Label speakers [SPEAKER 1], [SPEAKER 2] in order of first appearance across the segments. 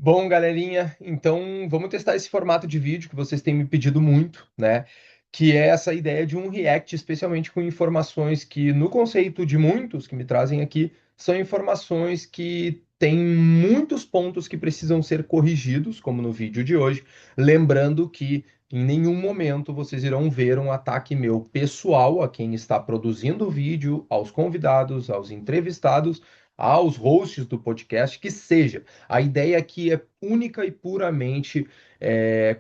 [SPEAKER 1] Bom, galerinha, então vamos testar esse formato de vídeo que vocês têm me pedido muito, né? Que é essa ideia de um react, especialmente com informações que, no conceito de muitos que me trazem aqui, são informações que têm muitos pontos que precisam ser corrigidos, como no vídeo de hoje. Lembrando que em nenhum momento vocês irão ver um ataque meu pessoal a quem está produzindo o vídeo, aos convidados, aos entrevistados, aos hosts do podcast, que seja. A ideia aqui é única e puramente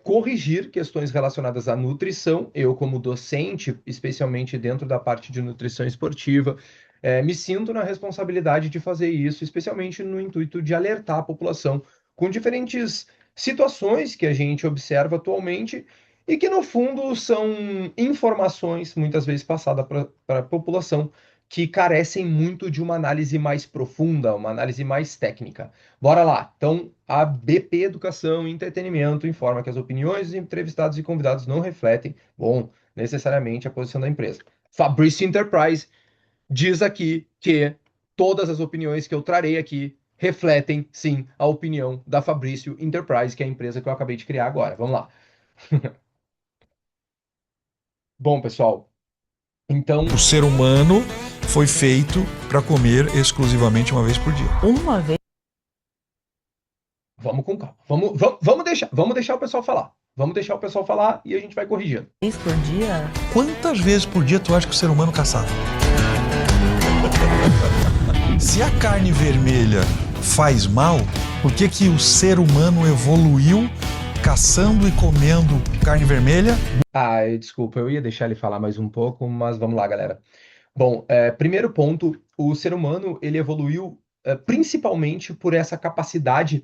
[SPEAKER 1] corrigir questões relacionadas à nutrição. Eu, como docente, especialmente dentro da parte de nutrição esportiva, me sinto na responsabilidade de fazer isso, especialmente no intuito de alertar a população com diferentes situações que a gente observa atualmente e que, no fundo, são informações, muitas vezes passadas para a população, que carecem muito de uma análise mais profunda, uma análise mais técnica. Bora lá. Então, a BP Educação e Entretenimento informa que as opiniões dos entrevistados e convidados não refletem, bom, necessariamente a posição da empresa. Fabrício Enterprise diz aqui que todas as opiniões que eu trarei aqui refletem, sim, a opinião da Fabrício Enterprise, que é a empresa que eu acabei de criar agora. Vamos lá. Bom, pessoal, então
[SPEAKER 2] O ser humano foi feito para comer exclusivamente uma vez por dia.
[SPEAKER 3] Uma vez
[SPEAKER 1] vamos com calma. Vamos deixar o pessoal falar. Vamos deixar o pessoal falar e a gente vai corrigindo.
[SPEAKER 3] por dia?
[SPEAKER 2] Quantas vezes por dia tu acha que o ser humano caçava? Se a carne vermelha faz mal, por que que o ser humano evoluiu caçando e comendo carne vermelha?
[SPEAKER 1] Desculpa, eu ia deixar ele falar mais um pouco, mas vamos lá, galera. Bom, primeiro ponto, o ser humano ele evoluiu principalmente por essa capacidade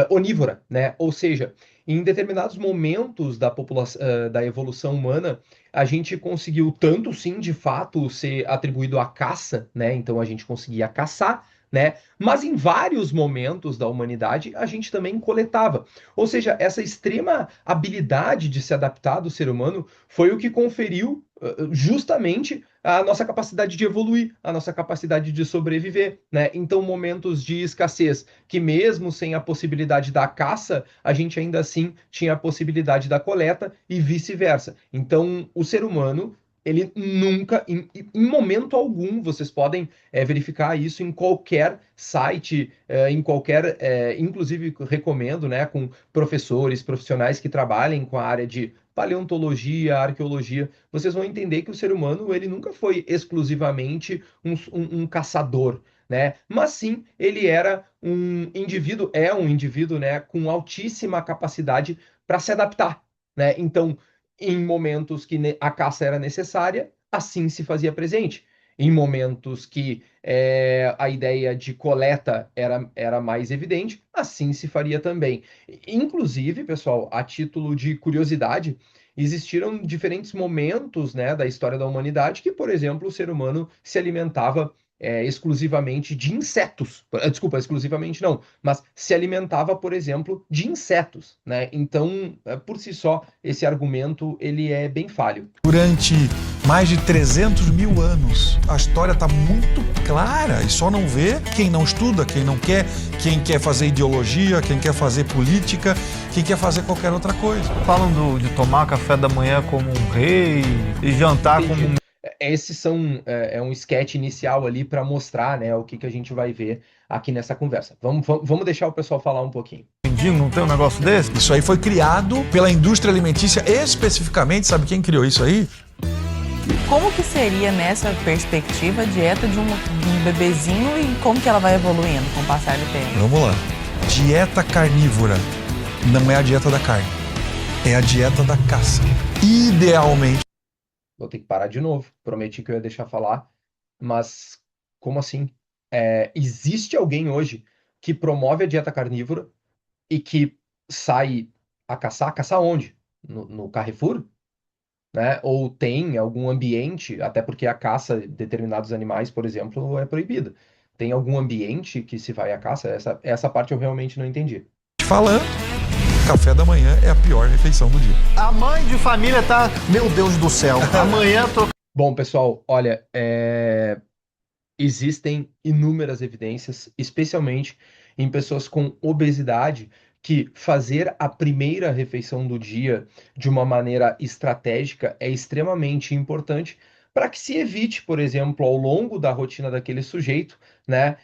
[SPEAKER 1] onívora, né? Ou seja, em determinados momentos da população, da evolução humana, a gente conseguiu tanto sim, de fato, ser atribuído à caça, né? Então a gente conseguia caçar, né? Mas em vários momentos da humanidade a gente também coletava. Ou seja, essa extrema habilidade de se adaptar do ser humano foi o que conferiu justamente a nossa capacidade de evoluir, a nossa capacidade de sobreviver, né? Então, momentos de escassez, que mesmo sem a possibilidade da caça, a gente ainda assim tinha a possibilidade da coleta e vice-versa. Então, o ser humano, ele nunca, em momento algum, vocês podem verificar isso em qualquer site, em qualquer, inclusive recomendo, né, com professores, profissionais que trabalhem com a área de paleontologia, arqueologia, vocês vão entender que o ser humano ele nunca foi exclusivamente um caçador, né? Mas sim, ele era um indivíduo, né, com altíssima capacidade para se adaptar, né? Então, em momentos que a caça era necessária, assim se fazia presente. Em momentos que a ideia de coleta era mais evidente, assim se faria também. Inclusive, pessoal, a título de curiosidade, existiram diferentes momentos, né, da história da humanidade que, por exemplo, o ser humano se alimentava exclusivamente de insetos. Desculpa, exclusivamente não, mas se alimentava, por exemplo, de insetos, né? Então, por si só, esse argumento ele é bem falho.
[SPEAKER 2] Durante mais de 300 mil anos, a história está muito clara e só não vê quem não estuda, quem quer fazer ideologia, quem quer fazer política, quem quer fazer qualquer outra coisa.
[SPEAKER 4] Falam de tomar café da manhã como um rei e jantar como
[SPEAKER 1] Entendi.
[SPEAKER 4] um...
[SPEAKER 1] Esses são um sketch inicial ali para mostrar, né, o que que a gente vai ver aqui nessa conversa. Vamos deixar o pessoal falar um pouquinho.
[SPEAKER 4] mendigo, não tem um negócio desse?
[SPEAKER 2] Isso aí foi criado pela indústria alimentícia, especificamente, sabe quem criou isso aí?
[SPEAKER 3] Como que seria nessa perspectiva a dieta de um bebezinho e como que ela vai evoluindo com o passar do tempo?
[SPEAKER 2] Vamos lá. Dieta carnívora não é a dieta da carne, é a dieta da caça. Idealmente.
[SPEAKER 1] Vou ter que parar de novo. Prometi que eu ia deixar falar, mas como assim? Existe alguém hoje que promove a dieta carnívora e que sai a caçar? Caçar onde? No Carrefour? Né? Ou tem algum ambiente, até porque a caça de determinados animais, por exemplo, é proibida. Tem algum ambiente que se vai à caça? Essa parte eu realmente não entendi.
[SPEAKER 2] Falando, café da manhã é a pior refeição do dia.
[SPEAKER 4] A mãe de família tá... Meu Deus do céu, amanhã tô...
[SPEAKER 1] Bom, pessoal, olha, existem inúmeras evidências, especialmente em pessoas com obesidade, que fazer a primeira refeição do dia de uma maneira estratégica é extremamente importante para que se evite, por exemplo, ao longo da rotina daquele sujeito, né,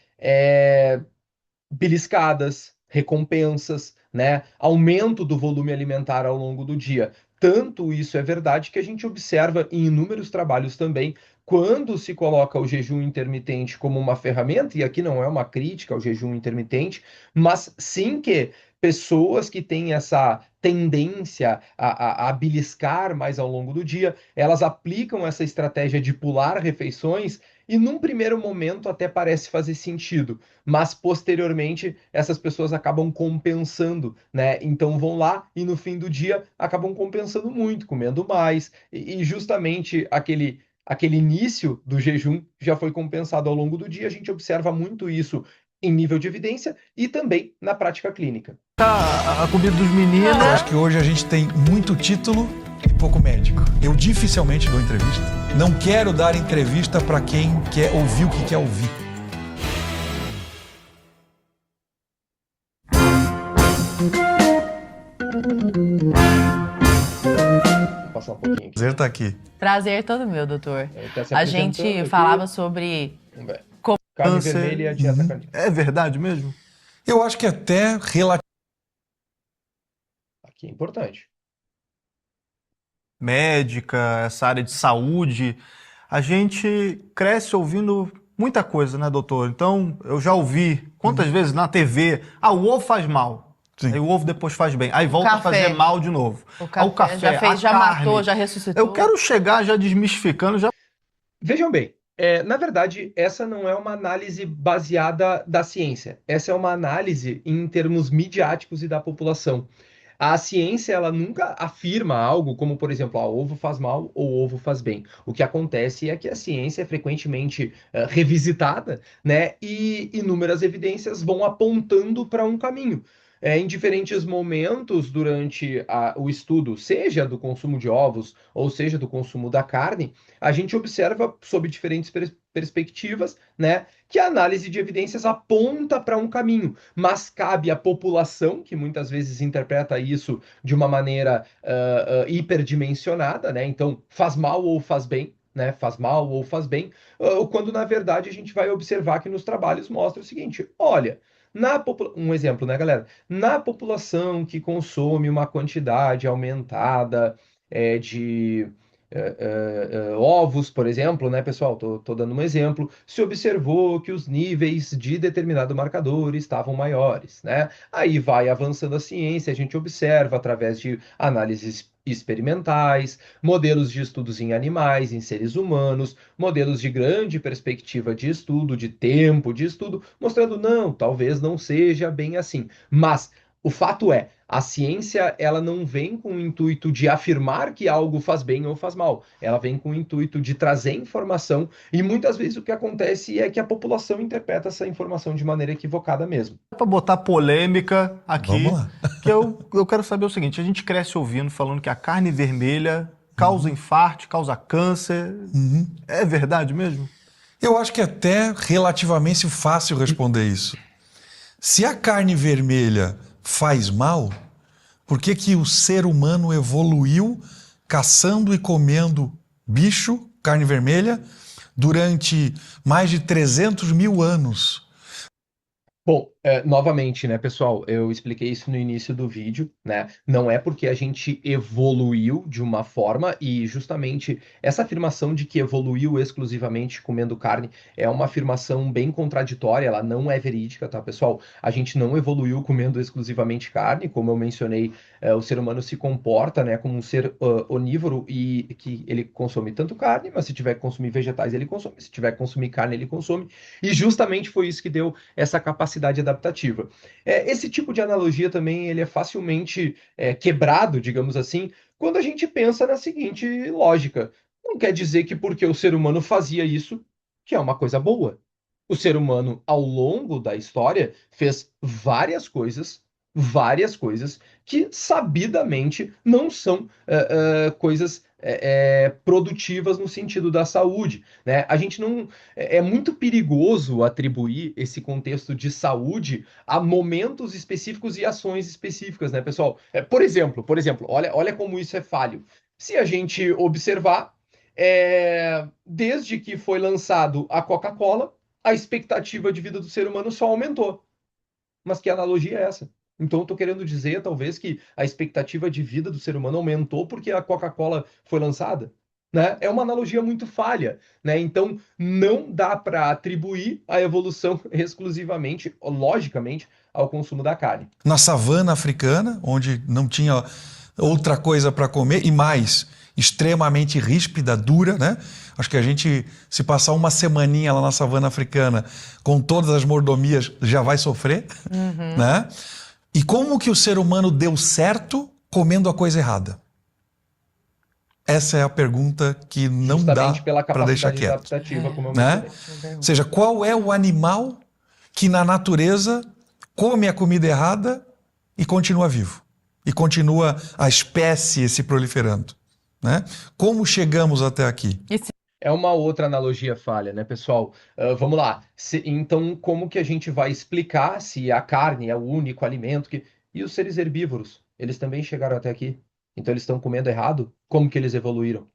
[SPEAKER 1] beliscadas, recompensas, né? Aumento do volume alimentar ao longo do dia. Tanto isso é verdade que a gente observa em inúmeros trabalhos também, quando se coloca o jejum intermitente como uma ferramenta, e aqui não é uma crítica ao jejum intermitente, mas sim que pessoas que têm essa tendência a beliscar mais ao longo do dia, elas aplicam essa estratégia de pular refeições e num primeiro momento até parece fazer sentido, mas posteriormente essas pessoas acabam compensando, né? Então vão lá e no fim do dia acabam compensando muito, comendo mais, e justamente aquele início do jejum já foi compensado ao longo do dia. A gente observa muito isso em nível de evidência e também na prática clínica.
[SPEAKER 4] A comida dos meninos.
[SPEAKER 2] Eu acho que hoje a gente tem muito título e pouco médico. Eu dificilmente dou entrevista. Não quero dar entrevista para quem quer ouvir o que quer ouvir.
[SPEAKER 1] Vou passar um pouquinho aqui.
[SPEAKER 2] Prazer estar aqui.
[SPEAKER 3] Prazer todo meu, doutor.
[SPEAKER 1] Tá se
[SPEAKER 3] A
[SPEAKER 1] apresentando
[SPEAKER 3] gente
[SPEAKER 1] aqui.
[SPEAKER 3] falava sobre...
[SPEAKER 1] Vamos ver. Carne
[SPEAKER 4] Câncer.
[SPEAKER 1] vermelha e a dieta carnívora.
[SPEAKER 4] É verdade mesmo?
[SPEAKER 2] Eu acho que até
[SPEAKER 1] Aqui é importante.
[SPEAKER 4] Médica, essa área de saúde, a gente cresce ouvindo muita coisa, né, doutor? Então, eu já ouvi quantas vezes na TV, o ovo faz mal.
[SPEAKER 2] Sim.
[SPEAKER 4] Aí o ovo depois faz bem. Aí volta a
[SPEAKER 3] café.
[SPEAKER 4] fazer mal de novo.
[SPEAKER 3] O café,
[SPEAKER 4] O café,
[SPEAKER 3] já fez,
[SPEAKER 4] a
[SPEAKER 3] já
[SPEAKER 4] carne.
[SPEAKER 3] matou, já ressuscitou.
[SPEAKER 4] Eu quero chegar já desmistificando, já
[SPEAKER 1] Vejam bem, na verdade, essa não é uma análise baseada da ciência. Essa é uma análise em termos midiáticos e da população. A ciência, ela nunca afirma algo como, por exemplo, ovo faz mal ou ovo faz bem. O que acontece é que a ciência é frequentemente revisitada, né? E inúmeras evidências vão apontando para um caminho. Em diferentes momentos durante o estudo, seja do consumo de ovos ou seja do consumo da carne, a gente observa sob diferentes perspectivas, né, que a análise de evidências aponta para um caminho, mas cabe à população, que muitas vezes interpreta isso de uma maneira hiperdimensionada, né, então faz mal ou faz bem, né, faz mal ou faz bem, quando na verdade a gente vai observar que nos trabalhos mostra o seguinte, olha, um exemplo, né, galera? Na população que consome uma quantidade aumentada de ovos, por exemplo, né, pessoal? Tô dando um exemplo. Se observou que os níveis de determinado marcador estavam maiores, né? Aí vai avançando a ciência, a gente observa através de análises experimentais, modelos de estudos em animais, em seres humanos, modelos de grande perspectiva de estudo, de tempo de estudo, mostrando não, talvez não seja bem assim. Mas o fato é, a ciência ela não vem com o intuito de afirmar que algo faz bem ou faz mal. Ela vem com o intuito de trazer informação e muitas vezes o que acontece é que a população interpreta essa informação de maneira equivocada mesmo.
[SPEAKER 4] para botar polêmica aqui,
[SPEAKER 2] Vamos lá.
[SPEAKER 4] que eu quero saber o seguinte, a gente cresce ouvindo, falando que a carne vermelha causa infarto, causa câncer. É verdade mesmo?
[SPEAKER 2] Eu acho que é até relativamente fácil responder isso. Se a carne vermelha faz mal, por que que o ser humano evoluiu caçando e comendo bicho, carne vermelha, durante mais de 300 mil anos?
[SPEAKER 1] Bom, novamente, né, pessoal, eu expliquei isso no início do vídeo, né? Não é porque a gente evoluiu de uma forma e justamente essa afirmação de que evoluiu exclusivamente comendo carne é uma afirmação bem contraditória, ela não é verídica, tá, pessoal? A gente não evoluiu comendo exclusivamente carne, como eu mencionei, o ser humano se comporta, né, como um ser onívoro e que ele consome tanto carne, mas se tiver que consumir vegetais, ele consome, se tiver que consumir carne, ele consome, e justamente foi isso que deu essa capacidade adaptativa. Esse tipo de analogia também ele é facilmente quebrado, digamos assim, quando a gente pensa na seguinte lógica. Não quer dizer que porque o ser humano fazia isso, que é uma coisa boa. O ser humano, ao longo da história, fez várias coisas que sabidamente não são coisas produtivas no sentido da saúde, né? A gente não é muito perigoso atribuir esse contexto de saúde a momentos específicos e ações específicas, né, pessoal? Por exemplo, olha como isso é falho. Se a gente observar, desde que foi lançado a Coca-Cola, a expectativa de vida do ser humano só aumentou. Mas que analogia é essa? Então, eu estou querendo dizer, talvez, que a expectativa de vida do ser humano aumentou porque a Coca-Cola foi lançada, né? É uma analogia muito falha, né? Então, não dá para atribuir a evolução exclusivamente, logicamente, ao consumo da carne.
[SPEAKER 2] Na savana africana, onde não tinha outra coisa para comer, e mais, extremamente ríspida, dura, né? Acho que a gente, se passar uma semaninha lá na savana africana com todas as mordomias, já vai sofrer, né? E como que o ser humano deu certo comendo a coisa errada? Essa é a pergunta que não dá para deixar quieto.
[SPEAKER 1] Adaptativa, como eu
[SPEAKER 2] né?
[SPEAKER 1] mencionei.
[SPEAKER 2] Ou seja, qual é o animal que na natureza come a comida errada e continua vivo? E continua a espécie se proliferando, né? Como chegamos até aqui?
[SPEAKER 1] É uma outra analogia falha, né, pessoal? Vamos lá. Então, como que a gente vai explicar se a carne é o único alimento que... E os seres herbívoros, eles também chegaram até aqui. Então, eles estão comendo errado? Como que eles evoluíram?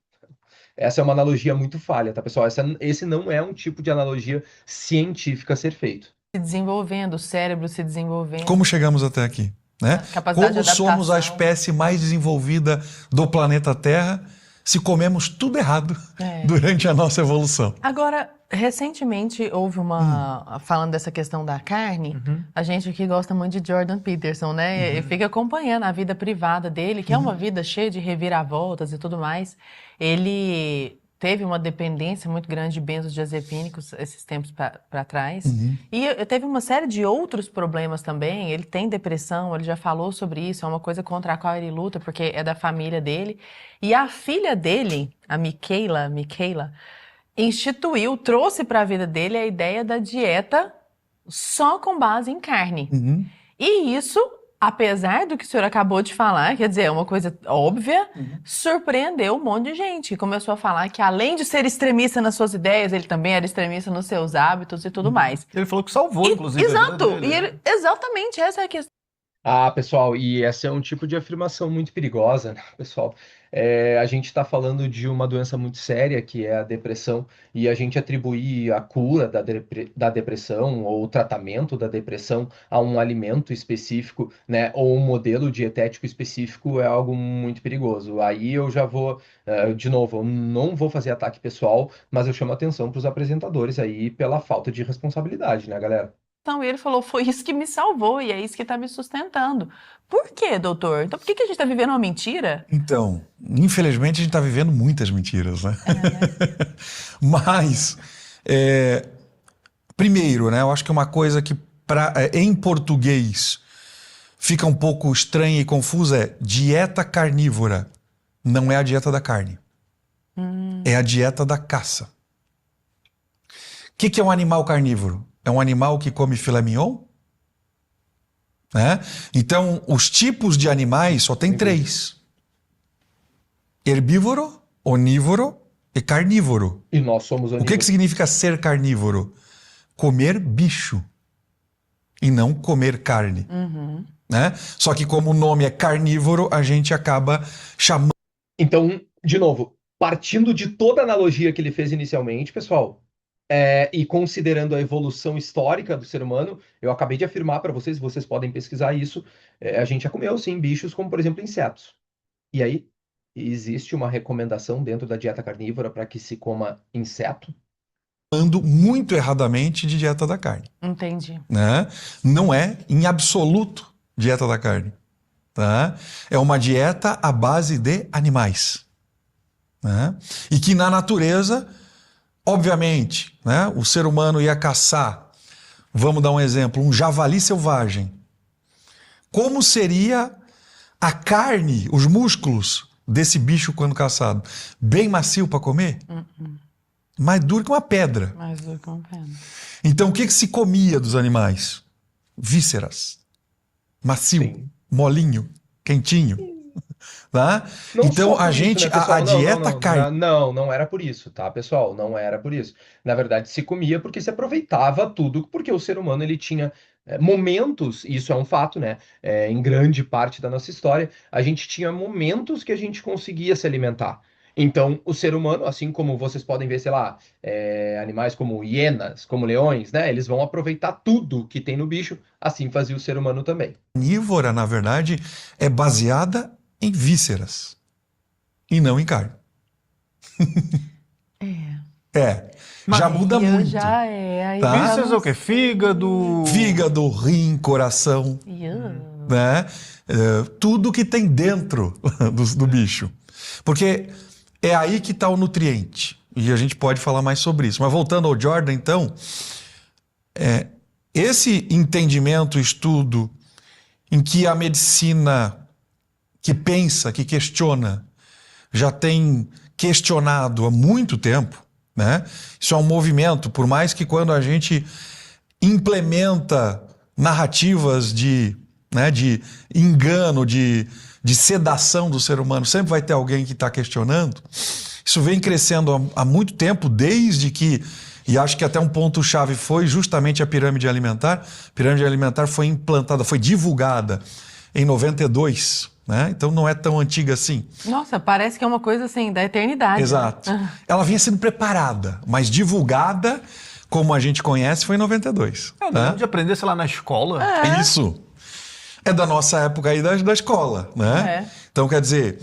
[SPEAKER 1] Essa é uma analogia muito falha, tá, pessoal? Esse não é um tipo de analogia científica a ser feito.
[SPEAKER 3] Se desenvolvendo, o cérebro se desenvolvendo.
[SPEAKER 2] Como chegamos até aqui? Né?
[SPEAKER 3] Capacidade
[SPEAKER 2] Como
[SPEAKER 3] de
[SPEAKER 2] somos a
[SPEAKER 3] adaptação.
[SPEAKER 2] espécie mais desenvolvida do planeta Terra se comemos tudo errado durante a nossa evolução?
[SPEAKER 3] Agora, recentemente houve uma... Falando dessa questão da carne, a gente aqui gosta muito de Jordan Peterson, né? E fica acompanhando a vida privada dele, que é uma vida cheia de reviravoltas e tudo mais. Ele teve uma dependência muito grande de benzodiazepínicos esses tempos para trás. E teve uma série de outros problemas também. Ele tem depressão, ele já falou sobre isso, é uma coisa contra a qual ele luta, porque é da família dele. E a filha dele, a Michaela, trouxe para a vida dele a ideia da dieta só com base em carne. E isso, apesar do que o senhor acabou de falar, quer dizer, é uma coisa óbvia, surpreendeu um monte de gente. Começou a falar que, além de ser extremista nas suas ideias, ele também era extremista nos seus hábitos e tudo mais.
[SPEAKER 4] Ele falou que salvou, inclusive.
[SPEAKER 3] Exato! Exatamente, essa é a questão.
[SPEAKER 1] Pessoal, e essa é um tipo de afirmação muito perigosa, né, pessoal? A gente está falando de uma doença muito séria, que é a depressão, e a gente atribuir a cura da depressão ou o tratamento da depressão a um alimento específico, né, ou um modelo dietético específico é algo muito perigoso. Aí eu já vou, de novo, eu não vou fazer ataque pessoal, mas eu chamo atenção para os apresentadores aí pela falta de responsabilidade, né, galera?
[SPEAKER 3] Então, ele falou, foi isso que me salvou e é isso que está me sustentando. Por quê, doutor? Então, por que a gente está vivendo uma mentira?
[SPEAKER 2] Então, infelizmente, a gente está vivendo muitas mentiras, né? Mas, primeiro, né, eu acho que uma coisa que em português fica um pouco estranha e confusa é dieta carnívora. Não é a dieta da carne. É a dieta da caça. O que é um animal carnívoro? É um animal que come filé mignon? Né? Então, os tipos de animais só tem 3. Herbívoro, onívoro e carnívoro.
[SPEAKER 1] E nós somos onívoros.
[SPEAKER 2] O que significa ser carnívoro? Comer bicho e não comer carne. Né? Só que como o nome é carnívoro, a gente acaba chamando...
[SPEAKER 1] Então, de novo, partindo de toda a analogia que ele fez inicialmente, pessoal... e considerando a evolução histórica do ser humano, eu acabei de afirmar para vocês podem pesquisar isso, a gente já comeu, sim, bichos como, por exemplo, insetos. E aí, existe uma recomendação dentro da dieta carnívora para que se coma inseto?
[SPEAKER 2] Falando muito erradamente de dieta da carne.
[SPEAKER 3] Entendi.
[SPEAKER 2] Né? Não é, em absoluto, dieta da carne. Tá? É uma dieta à base de animais. Né? E que na natureza... Obviamente, né, o ser humano ia caçar, vamos dar um exemplo, um javali selvagem. Como seria a carne, os músculos desse bicho quando caçado? Bem macio para comer? Mais duro que uma pedra.
[SPEAKER 3] Mais duro que uma pedra.
[SPEAKER 2] Então, o que se comia dos animais? Vísceras. Macio, molinho, quentinho. Tá?
[SPEAKER 1] Não
[SPEAKER 2] Então,
[SPEAKER 1] só por isso, né, pessoal?
[SPEAKER 2] a dieta carnívora.
[SPEAKER 1] Não era por isso, tá, pessoal? Não era por isso. Na verdade, se comia porque se aproveitava tudo, porque o ser humano ele tinha momentos, e isso é um fato, né? Em grande parte da nossa história, a gente tinha momentos que a gente conseguia se alimentar. Então, o ser humano, assim como vocês podem ver, sei lá, animais como hienas, como leões, né? Eles vão aproveitar tudo que tem no bicho, assim fazia o ser humano também.
[SPEAKER 2] Carnívora, na verdade, é baseada em vísceras e não em carne. Já muda muito.
[SPEAKER 3] Já é. Aí
[SPEAKER 2] Tá?
[SPEAKER 4] Vísceras é o quê? Fígado.
[SPEAKER 2] Fígado, rim, coração, né? Tudo que tem dentro do bicho. Porque é aí que está o nutriente. E a gente pode falar mais sobre isso. Mas voltando ao Jordan, então, esse entendimento, estudo, em que a medicina que pensa, que questiona, já tem questionado há muito tempo, né? Isso é um movimento, por mais que quando a gente implementa narrativas de engano, de sedação do ser humano, sempre vai ter alguém que está questionando. Isso vem crescendo há muito tempo, desde que, e acho que até um ponto-chave foi justamente a pirâmide alimentar. A pirâmide alimentar foi implantada, foi divulgada em 92, né? Então não é tão antiga assim.
[SPEAKER 3] Nossa, parece que é uma coisa assim, da eternidade.
[SPEAKER 2] Exato. Ela vinha sendo preparada, mas divulgada, como a gente conhece, foi em 92.
[SPEAKER 4] Eu lembro de aprender, sei lá, na escola.
[SPEAKER 2] Isso. É da nossa época aí da escola, né? Então, quer dizer,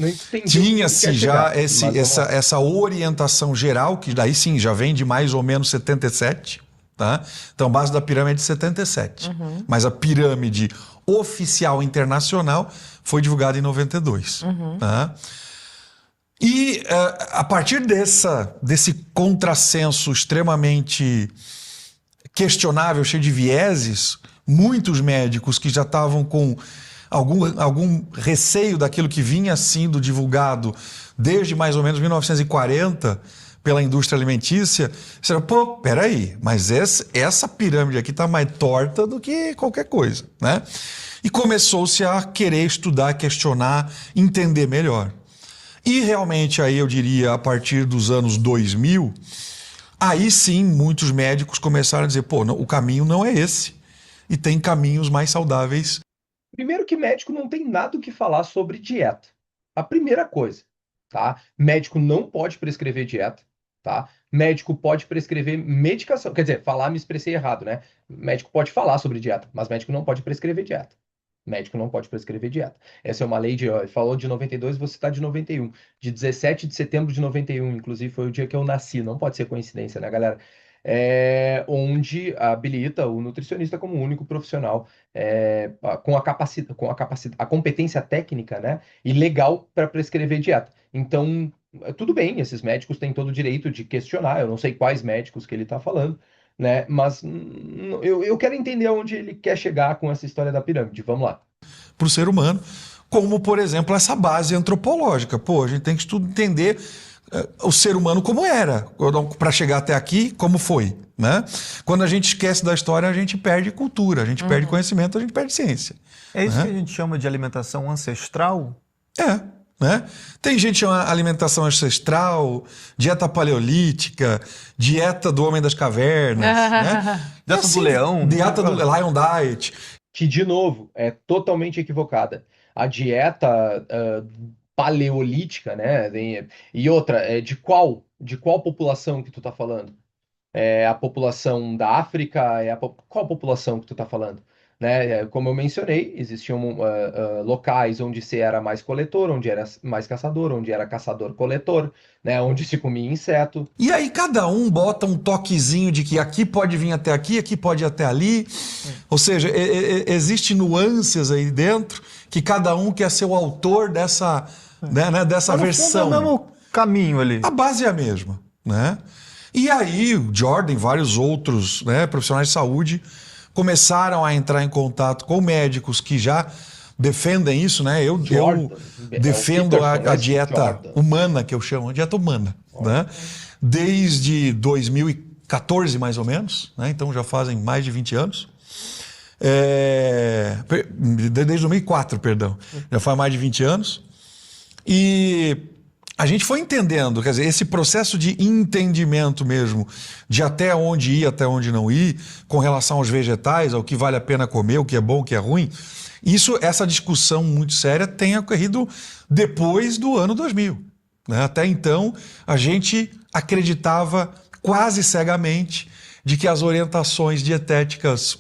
[SPEAKER 2] tinha-se já essa orientação geral, que daí sim já vem de mais ou menos 77, tá? Então, a base da pirâmide é de 77. Mas a pirâmide oficial internacional foi divulgada em 92. Tá? E a partir desse contrassenso extremamente questionável, cheio de vieses, muitos médicos que já estavam com algum receio daquilo que vinha sendo divulgado desde mais ou menos 1940 pela indústria alimentícia, disseram, pô, peraí, mas essa pirâmide aqui está mais torta do que qualquer coisa, né? E começou-se a querer estudar, questionar, entender melhor. E realmente aí eu diria, a partir dos anos 2000, aí sim muitos médicos começaram a dizer, pô, não, o caminho não é esse. E tem caminhos mais saudáveis.
[SPEAKER 1] Primeiro que médico não tem nada o que falar sobre dieta. A primeira coisa, tá? Médico não pode prescrever dieta, tá? Médico pode prescrever medicação. Quer dizer, me expressei errado, né? Médico pode falar sobre dieta, mas médico não pode prescrever dieta. Médico não pode prescrever dieta. Essa é uma lei falou de 92, você está de 91. De 17 de setembro de 91, inclusive foi o dia que eu nasci. Não pode ser coincidência, né, galera? Onde habilita o nutricionista como único profissional com a competência técnica, né, e legal para prescrever dieta. Então, tudo bem, esses médicos têm todo o direito de questionar, eu não sei quais médicos que ele está falando, né, mas eu quero entender aonde ele quer chegar com essa história da pirâmide. Vamos lá.
[SPEAKER 2] Para o ser humano, como, por exemplo, essa base antropológica. Pô, a gente tem que entender o ser humano como era, para chegar até aqui, como foi, né? Quando a gente esquece da história, a gente perde cultura, a gente perde conhecimento, a gente perde ciência.
[SPEAKER 4] É isso, né, que a gente chama de alimentação ancestral?
[SPEAKER 2] Né? Tem gente que chama alimentação ancestral, dieta paleolítica, dieta do homem das cavernas, né?
[SPEAKER 4] Dieta assim, do leão.
[SPEAKER 2] Dieta do Lion Diet.
[SPEAKER 1] Que, de novo, é totalmente equivocada. A dieta paleolítica, né? E outra, de qual população que tu tá falando? É a população da África? Qual população que tu tá falando? Né? Como eu mencionei, existiam locais onde se era mais coletor, onde era mais caçador, onde era caçador-coletor, né? Onde se comia inseto.
[SPEAKER 2] E aí cada um bota um toquezinho de que aqui pode vir até aqui pode ir até ali. Ou seja, existe nuances aí dentro que cada um quer ser o autor dessa, dessa versão.
[SPEAKER 4] É o mesmo caminho ali.
[SPEAKER 2] A base é a mesma, né? E aí o Jordan e vários outros, né, profissionais de saúde começaram a entrar em contato com médicos que já defendem isso, né? Eu defendo a dieta humana, que eu chamo, a dieta humana, né? Desde 2014, mais ou menos, né? Então já fazem mais de 20 anos. Desde 2004, perdão. Já faz mais de 20 anos. E a gente foi entendendo, quer dizer, esse processo de entendimento mesmo, de até onde ir, até onde não ir, com relação aos vegetais, ao que vale a pena comer, o que é bom, o que é ruim, essa discussão muito séria tem ocorrido depois do ano 2000. Né? Até então, a gente acreditava quase cegamente de que as orientações dietéticas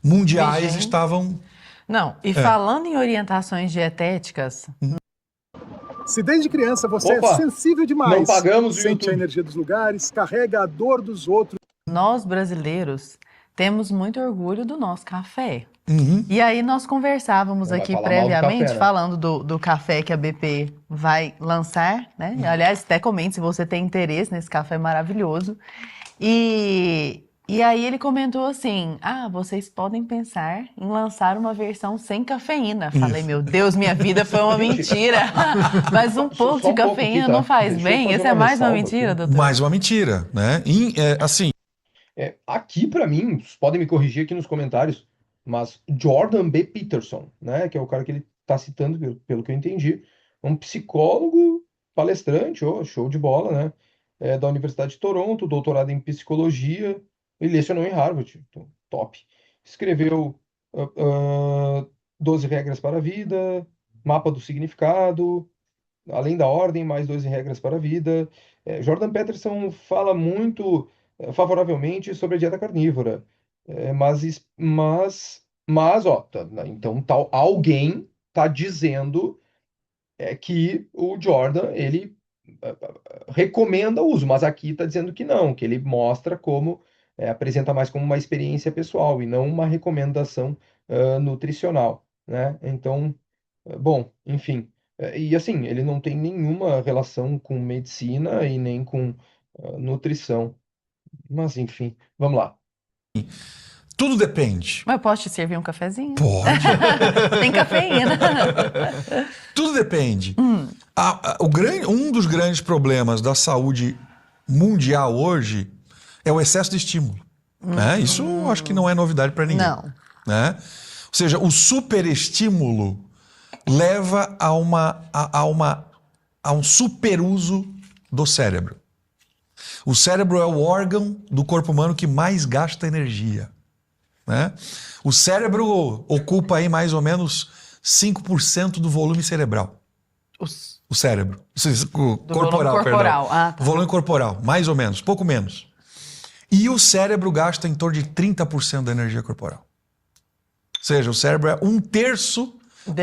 [SPEAKER 2] mundiais estavam...
[SPEAKER 3] Não, e falando em orientações dietéticas...
[SPEAKER 5] Se desde criança você é sensível demais,
[SPEAKER 1] não pagamos o
[SPEAKER 5] sente
[SPEAKER 1] YouTube.
[SPEAKER 5] a energia dos lugares, carrega a dor dos outros.
[SPEAKER 3] Nós, brasileiros, temos muito orgulho do nosso café.
[SPEAKER 2] Uhum.
[SPEAKER 3] E aí nós conversávamos
[SPEAKER 1] Não vai
[SPEAKER 3] aqui
[SPEAKER 1] falar mal do
[SPEAKER 3] previamente,
[SPEAKER 1] café, né?
[SPEAKER 3] falando do café que a BP vai lançar, né? Aliás, até comente se você tem interesse nesse café maravilhoso. E aí ele comentou assim, vocês podem pensar em lançar uma versão sem cafeína. Falei, meu Deus, minha vida foi uma mentira. Mas um pouco de cafeína não faz bem? Essa é mais uma mentira, doutor?
[SPEAKER 2] Mais uma mentira, né? Assim...
[SPEAKER 1] Aqui, para mim, vocês podem me corrigir aqui nos comentários, mas Jordan B. Peterson, né, que é o cara que ele está citando, pelo que eu entendi, um psicólogo, palestrante, show de bola, né, da Universidade de Toronto, doutorado em psicologia, ele lecionou em Harvard, então, top. Escreveu 12 regras para a vida, mapa do significado, além da ordem, mais 12 regras para a vida. Jordan Peterson fala muito favoravelmente sobre a dieta carnívora. Então alguém está dizendo que o Jordan, ele recomenda o uso, mas aqui está dizendo que não, que ele mostra como, apresenta mais como uma experiência pessoal e não uma recomendação nutricional, né? Então, bom, enfim. E assim, ele não tem nenhuma relação com medicina e nem com nutrição. Mas enfim, vamos lá.
[SPEAKER 2] Tudo depende.
[SPEAKER 3] Mas eu posso te servir um cafezinho?
[SPEAKER 2] Pode.
[SPEAKER 3] Tem cafeína.
[SPEAKER 2] Tudo depende. Um dos grandes problemas da saúde mundial hoje é o excesso de estímulo. Né? Isso eu acho que não é novidade para ninguém.
[SPEAKER 3] Não.
[SPEAKER 2] Né? Ou seja, o superestímulo leva a um superuso do cérebro. O cérebro é o órgão do corpo humano que mais gasta energia. Né? O cérebro ocupa aí mais ou menos 5% do volume cerebral. O cérebro. Corporal, perdão.
[SPEAKER 3] Tá.
[SPEAKER 2] Volume corporal, mais ou menos, pouco menos. E o cérebro gasta em torno de 30% da energia corporal. Ou seja, o cérebro é 1/3,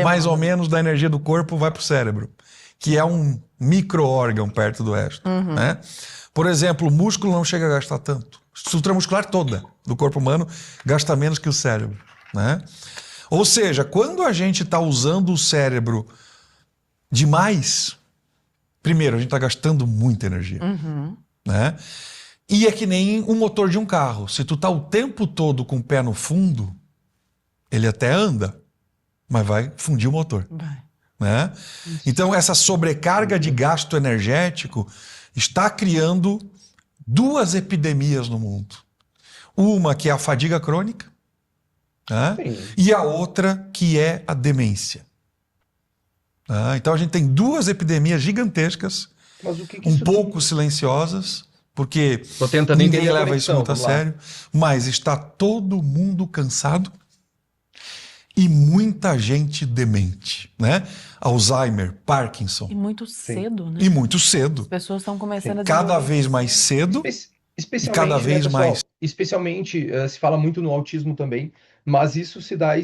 [SPEAKER 2] mais ou menos, da energia do corpo vai para o cérebro, que é um micro-órgão perto do resto. Né? Por exemplo, o músculo não chega a gastar tanto. A estrutura muscular toda do corpo humano gasta menos que o cérebro. Né? Ou seja, quando a gente está usando o cérebro demais, primeiro, a gente está gastando muita energia. Né? E é que nem o motor de um carro. Se tu está o tempo todo com o pé no fundo, ele até anda, mas vai fundir o motor. Né? Então, essa sobrecarga de gasto energético está criando duas epidemias no mundo. Uma que é a fadiga crônica, né? E a outra que é a demência. Então a gente tem duas epidemias gigantescas,
[SPEAKER 1] Mas o que
[SPEAKER 2] um
[SPEAKER 1] isso
[SPEAKER 2] pouco silenciosas, porque
[SPEAKER 1] Tô tentando
[SPEAKER 2] ninguém
[SPEAKER 1] entender a
[SPEAKER 2] leva isso
[SPEAKER 1] conexão,
[SPEAKER 2] muito a
[SPEAKER 1] vamos lá.
[SPEAKER 2] sério, mas está todo mundo cansado e muita gente demente, né? Alzheimer, Parkinson,
[SPEAKER 3] E muito cedo, né?
[SPEAKER 2] e muito cedo.
[SPEAKER 3] As pessoas estão começando a
[SPEAKER 2] Cada
[SPEAKER 3] desenvolver
[SPEAKER 2] vez
[SPEAKER 3] isso.
[SPEAKER 2] mais cedo.
[SPEAKER 1] Especialmente,
[SPEAKER 2] E cada vez
[SPEAKER 1] pessoal,
[SPEAKER 2] mais.
[SPEAKER 1] Especialmente, se fala muito no autismo também, mas isso se dá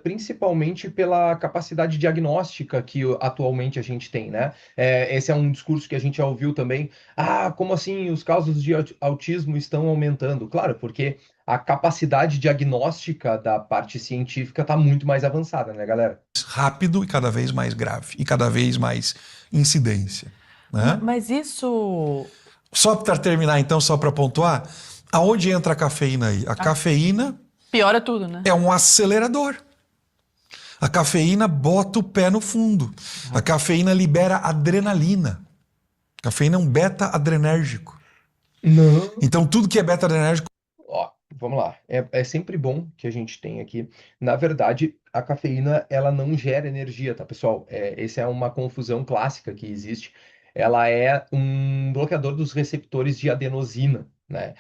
[SPEAKER 1] principalmente pela capacidade diagnóstica que atualmente a gente tem, né? Esse é um discurso que a gente já ouviu também. Como assim os casos de autismo estão aumentando? Claro, porque a capacidade diagnóstica da parte científica está muito mais avançada, né, galera?
[SPEAKER 2] Rápido e cada vez mais grave. E cada vez mais incidência. Né?
[SPEAKER 3] Mas isso...
[SPEAKER 2] Só para terminar, então, só para pontuar, aonde entra a cafeína aí? A cafeína
[SPEAKER 3] Piora tudo, né?
[SPEAKER 2] é um acelerador. A cafeína bota o pé no fundo. A cafeína libera adrenalina. A cafeína é um beta-adrenérgico.
[SPEAKER 1] Não.
[SPEAKER 2] Então, tudo que é beta-adrenérgico...
[SPEAKER 1] Vamos lá. É sempre bom que a gente tenha aqui. Na verdade, a cafeína, ela não gera energia, tá, pessoal? Essa é uma confusão clássica que existe. Ela é um bloqueador dos receptores de adenosina, né?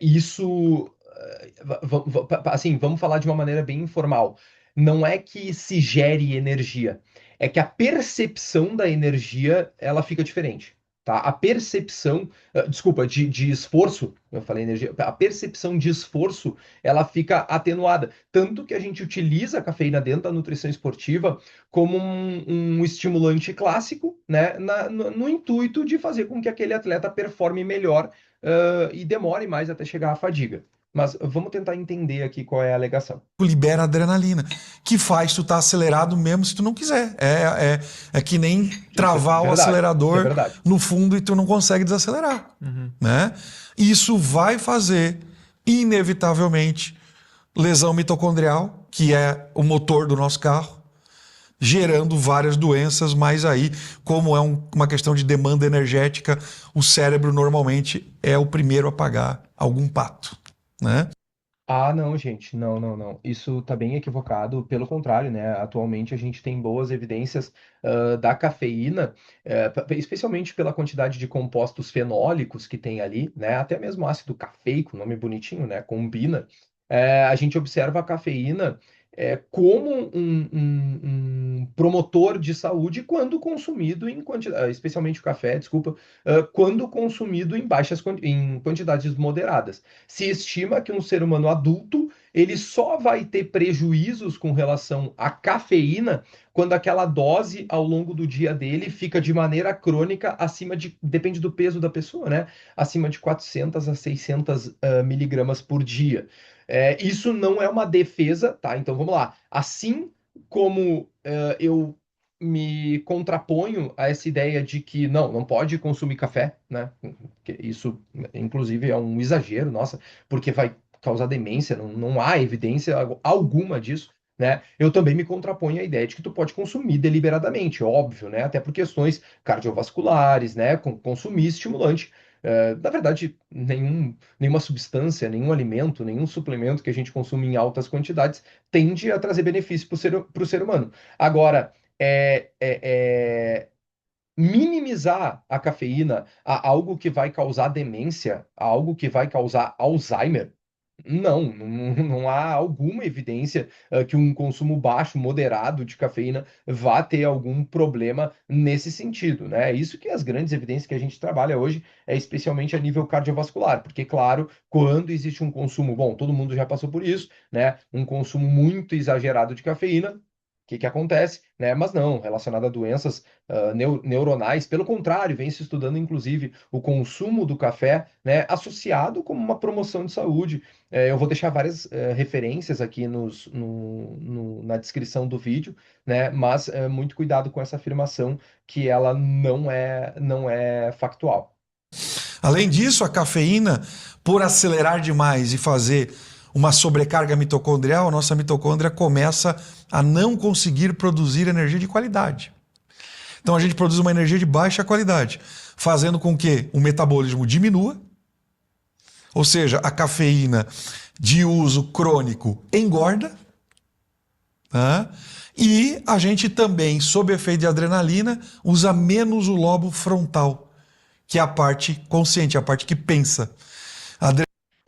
[SPEAKER 1] Isso, assim, vamos falar de uma maneira bem informal. Não é que se gere energia, é que a percepção da energia, ela fica diferente. Tá? A percepção, desculpa, de esforço, eu falei energia, a percepção de esforço, ela fica atenuada. Tanto que a gente utiliza a cafeína dentro da nutrição esportiva como um estimulante clássico, né, no intuito de fazer com que aquele atleta performe melhor, e demore mais até chegar à fadiga. Mas vamos tentar entender aqui qual é a alegação.
[SPEAKER 2] Libera adrenalina, que faz tu estar acelerado mesmo se tu não quiser. É que nem travar o acelerador no fundo e tu não consegue desacelerar. Né? Isso vai fazer, inevitavelmente, lesão mitocondrial, que é o motor do nosso carro, gerando várias doenças, mas aí, como é uma questão de demanda energética, o cérebro normalmente é o primeiro a pagar algum pato. Né?
[SPEAKER 1] Ah, não, gente, não. Isso está bem equivocado. Pelo contrário, né? Atualmente a gente tem boas evidências da cafeína, especialmente pela quantidade de compostos fenólicos que tem ali, né? Até mesmo ácido cafeico, nome bonitinho, né? Combina. A gente observa a cafeína como um promotor de saúde quando consumido em quantidade, especialmente o café, desculpa, quando consumido em quantidades moderadas. Se estima que um ser humano adulto ele só vai ter prejuízos com relação à cafeína quando aquela dose ao longo do dia dele fica de maneira crônica depende do peso da pessoa, né? Acima de 400 a 600 miligramas por dia. Isso não é uma defesa, tá? Então vamos lá. Assim como eu me contraponho a essa ideia de que não pode consumir café, né? Isso, inclusive, é um exagero, nossa, porque vai causar demência, não há evidência alguma disso, né? Eu também me contraponho à ideia de que tu pode consumir deliberadamente, óbvio, né? Até por questões cardiovasculares, né? Consumir estimulante. Na verdade, nenhuma substância, nenhum alimento, nenhum suplemento que a gente consome em altas quantidades tende a trazer benefício para o ser humano. Agora, minimizar a cafeína a algo que vai causar demência, a algo que vai causar Alzheimer, não há alguma evidência que um consumo baixo, moderado de cafeína vá ter algum problema nesse sentido, né? Isso que as grandes evidências que a gente trabalha hoje é especialmente a nível cardiovascular, porque, claro, quando existe um consumo, bom, todo mundo já passou por isso, né? Um consumo muito exagerado de cafeína, o que acontece, né? Mas não, relacionado a doenças neuronais, pelo contrário, vem se estudando inclusive o consumo do café, né, associado como uma promoção de saúde. Eu vou deixar várias referências aqui na descrição do vídeo, né? Mas muito cuidado com essa afirmação que ela não é factual.
[SPEAKER 2] Além disso, a cafeína, por acelerar demais e fazer uma sobrecarga mitocondrial, a nossa mitocôndria começa a não conseguir produzir energia de qualidade. Então a gente produz uma energia de baixa qualidade, fazendo com que o metabolismo diminua, ou seja, a cafeína de uso crônico engorda, tá? E a gente também, sob efeito de adrenalina, usa menos o lobo frontal, que é a parte consciente, a parte que pensa.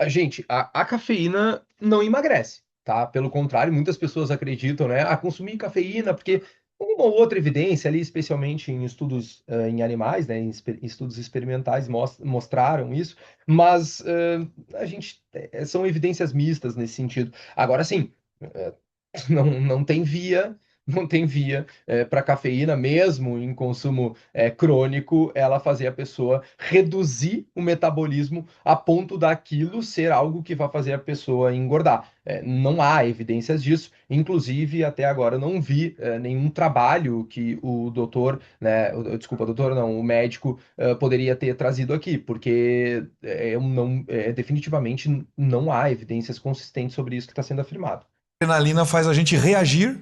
[SPEAKER 1] Gente, a cafeína não emagrece, tá? Pelo contrário, muitas pessoas acreditam, né? Consumir cafeína, porque uma ou outra evidência ali, especialmente em estudos em animais, né? Em estudos experimentais mostraram isso, mas são evidências mistas nesse sentido. Agora, sim, não tem via. Não tem via para cafeína, mesmo em consumo crônico, ela fazer a pessoa reduzir o metabolismo a ponto daquilo ser algo que vai fazer a pessoa engordar. Não há evidências disso, inclusive até agora não vi nenhum trabalho que o doutor, né, doutor não, o médico poderia ter trazido aqui, porque definitivamente não há evidências consistentes sobre isso que está sendo afirmado.
[SPEAKER 2] A adrenalina faz a gente reagir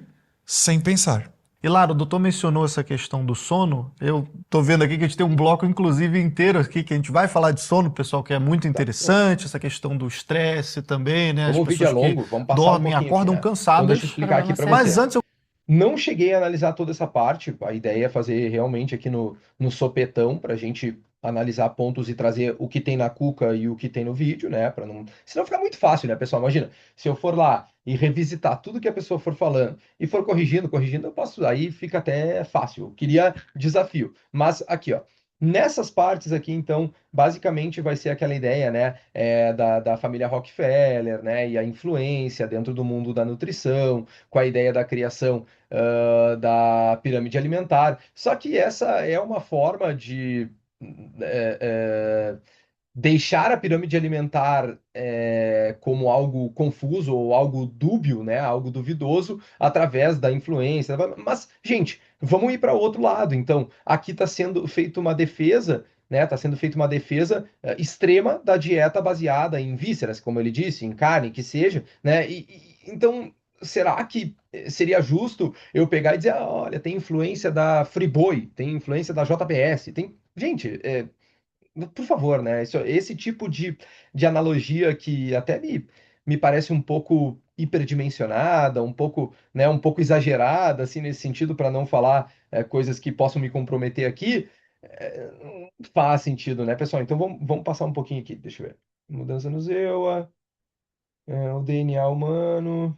[SPEAKER 2] sem pensar.
[SPEAKER 4] E Lara, o doutor mencionou essa questão do sono. Eu tô vendo aqui que a gente tem um bloco, inclusive, inteiro aqui, que a gente vai falar de sono, pessoal, que é muito interessante, essa questão do estresse também, né?
[SPEAKER 1] Como o vídeo é longo, vamos passar
[SPEAKER 4] dormem,
[SPEAKER 1] um pouquinho
[SPEAKER 4] acordam
[SPEAKER 1] aqui, né?
[SPEAKER 4] cansadas.
[SPEAKER 1] Então deixa eu explicar aqui para
[SPEAKER 4] Mas
[SPEAKER 1] você.
[SPEAKER 4] antes eu...
[SPEAKER 1] Não cheguei a analisar toda essa parte, a ideia é fazer realmente aqui no sopetão, para a gente analisar pontos e trazer o que tem na cuca e o que tem no vídeo, né? Para não... Senão fica muito fácil, né, pessoal? Imagina, se eu for lá e revisitar tudo que a pessoa for falando e for corrigindo, eu posso. Aí fica até fácil. Eu queria desafio. Mas aqui, ó. Nessas partes aqui, então, basicamente vai ser aquela ideia, né, da família Rockefeller, né, e a influência dentro do mundo da nutrição, com a ideia da criação da pirâmide alimentar. Só que essa é uma forma de deixar a pirâmide alimentar como algo confuso ou algo dúbio, né, algo duvidoso, através da influência. Mas, gente, vamos ir para o outro lado. Então, aqui está sendo feita uma defesa, né? Está sendo feita uma defesa extrema da dieta baseada em vísceras, como ele disse, em carne, que seja, né? Então, será que seria justo eu pegar e dizer, olha, tem influência da Friboi, tem influência da JBS, tem... Gente, por favor, né? Esse tipo de analogia que até me parece um pouco hiperdimensionada, um pouco, né, um pouco exagerada, assim, nesse sentido, para não falar coisas que possam me comprometer aqui, não faz sentido, né, pessoal? Então vamos passar um pouquinho aqui, deixa eu ver. Mudança no ZEUA, o DNA humano,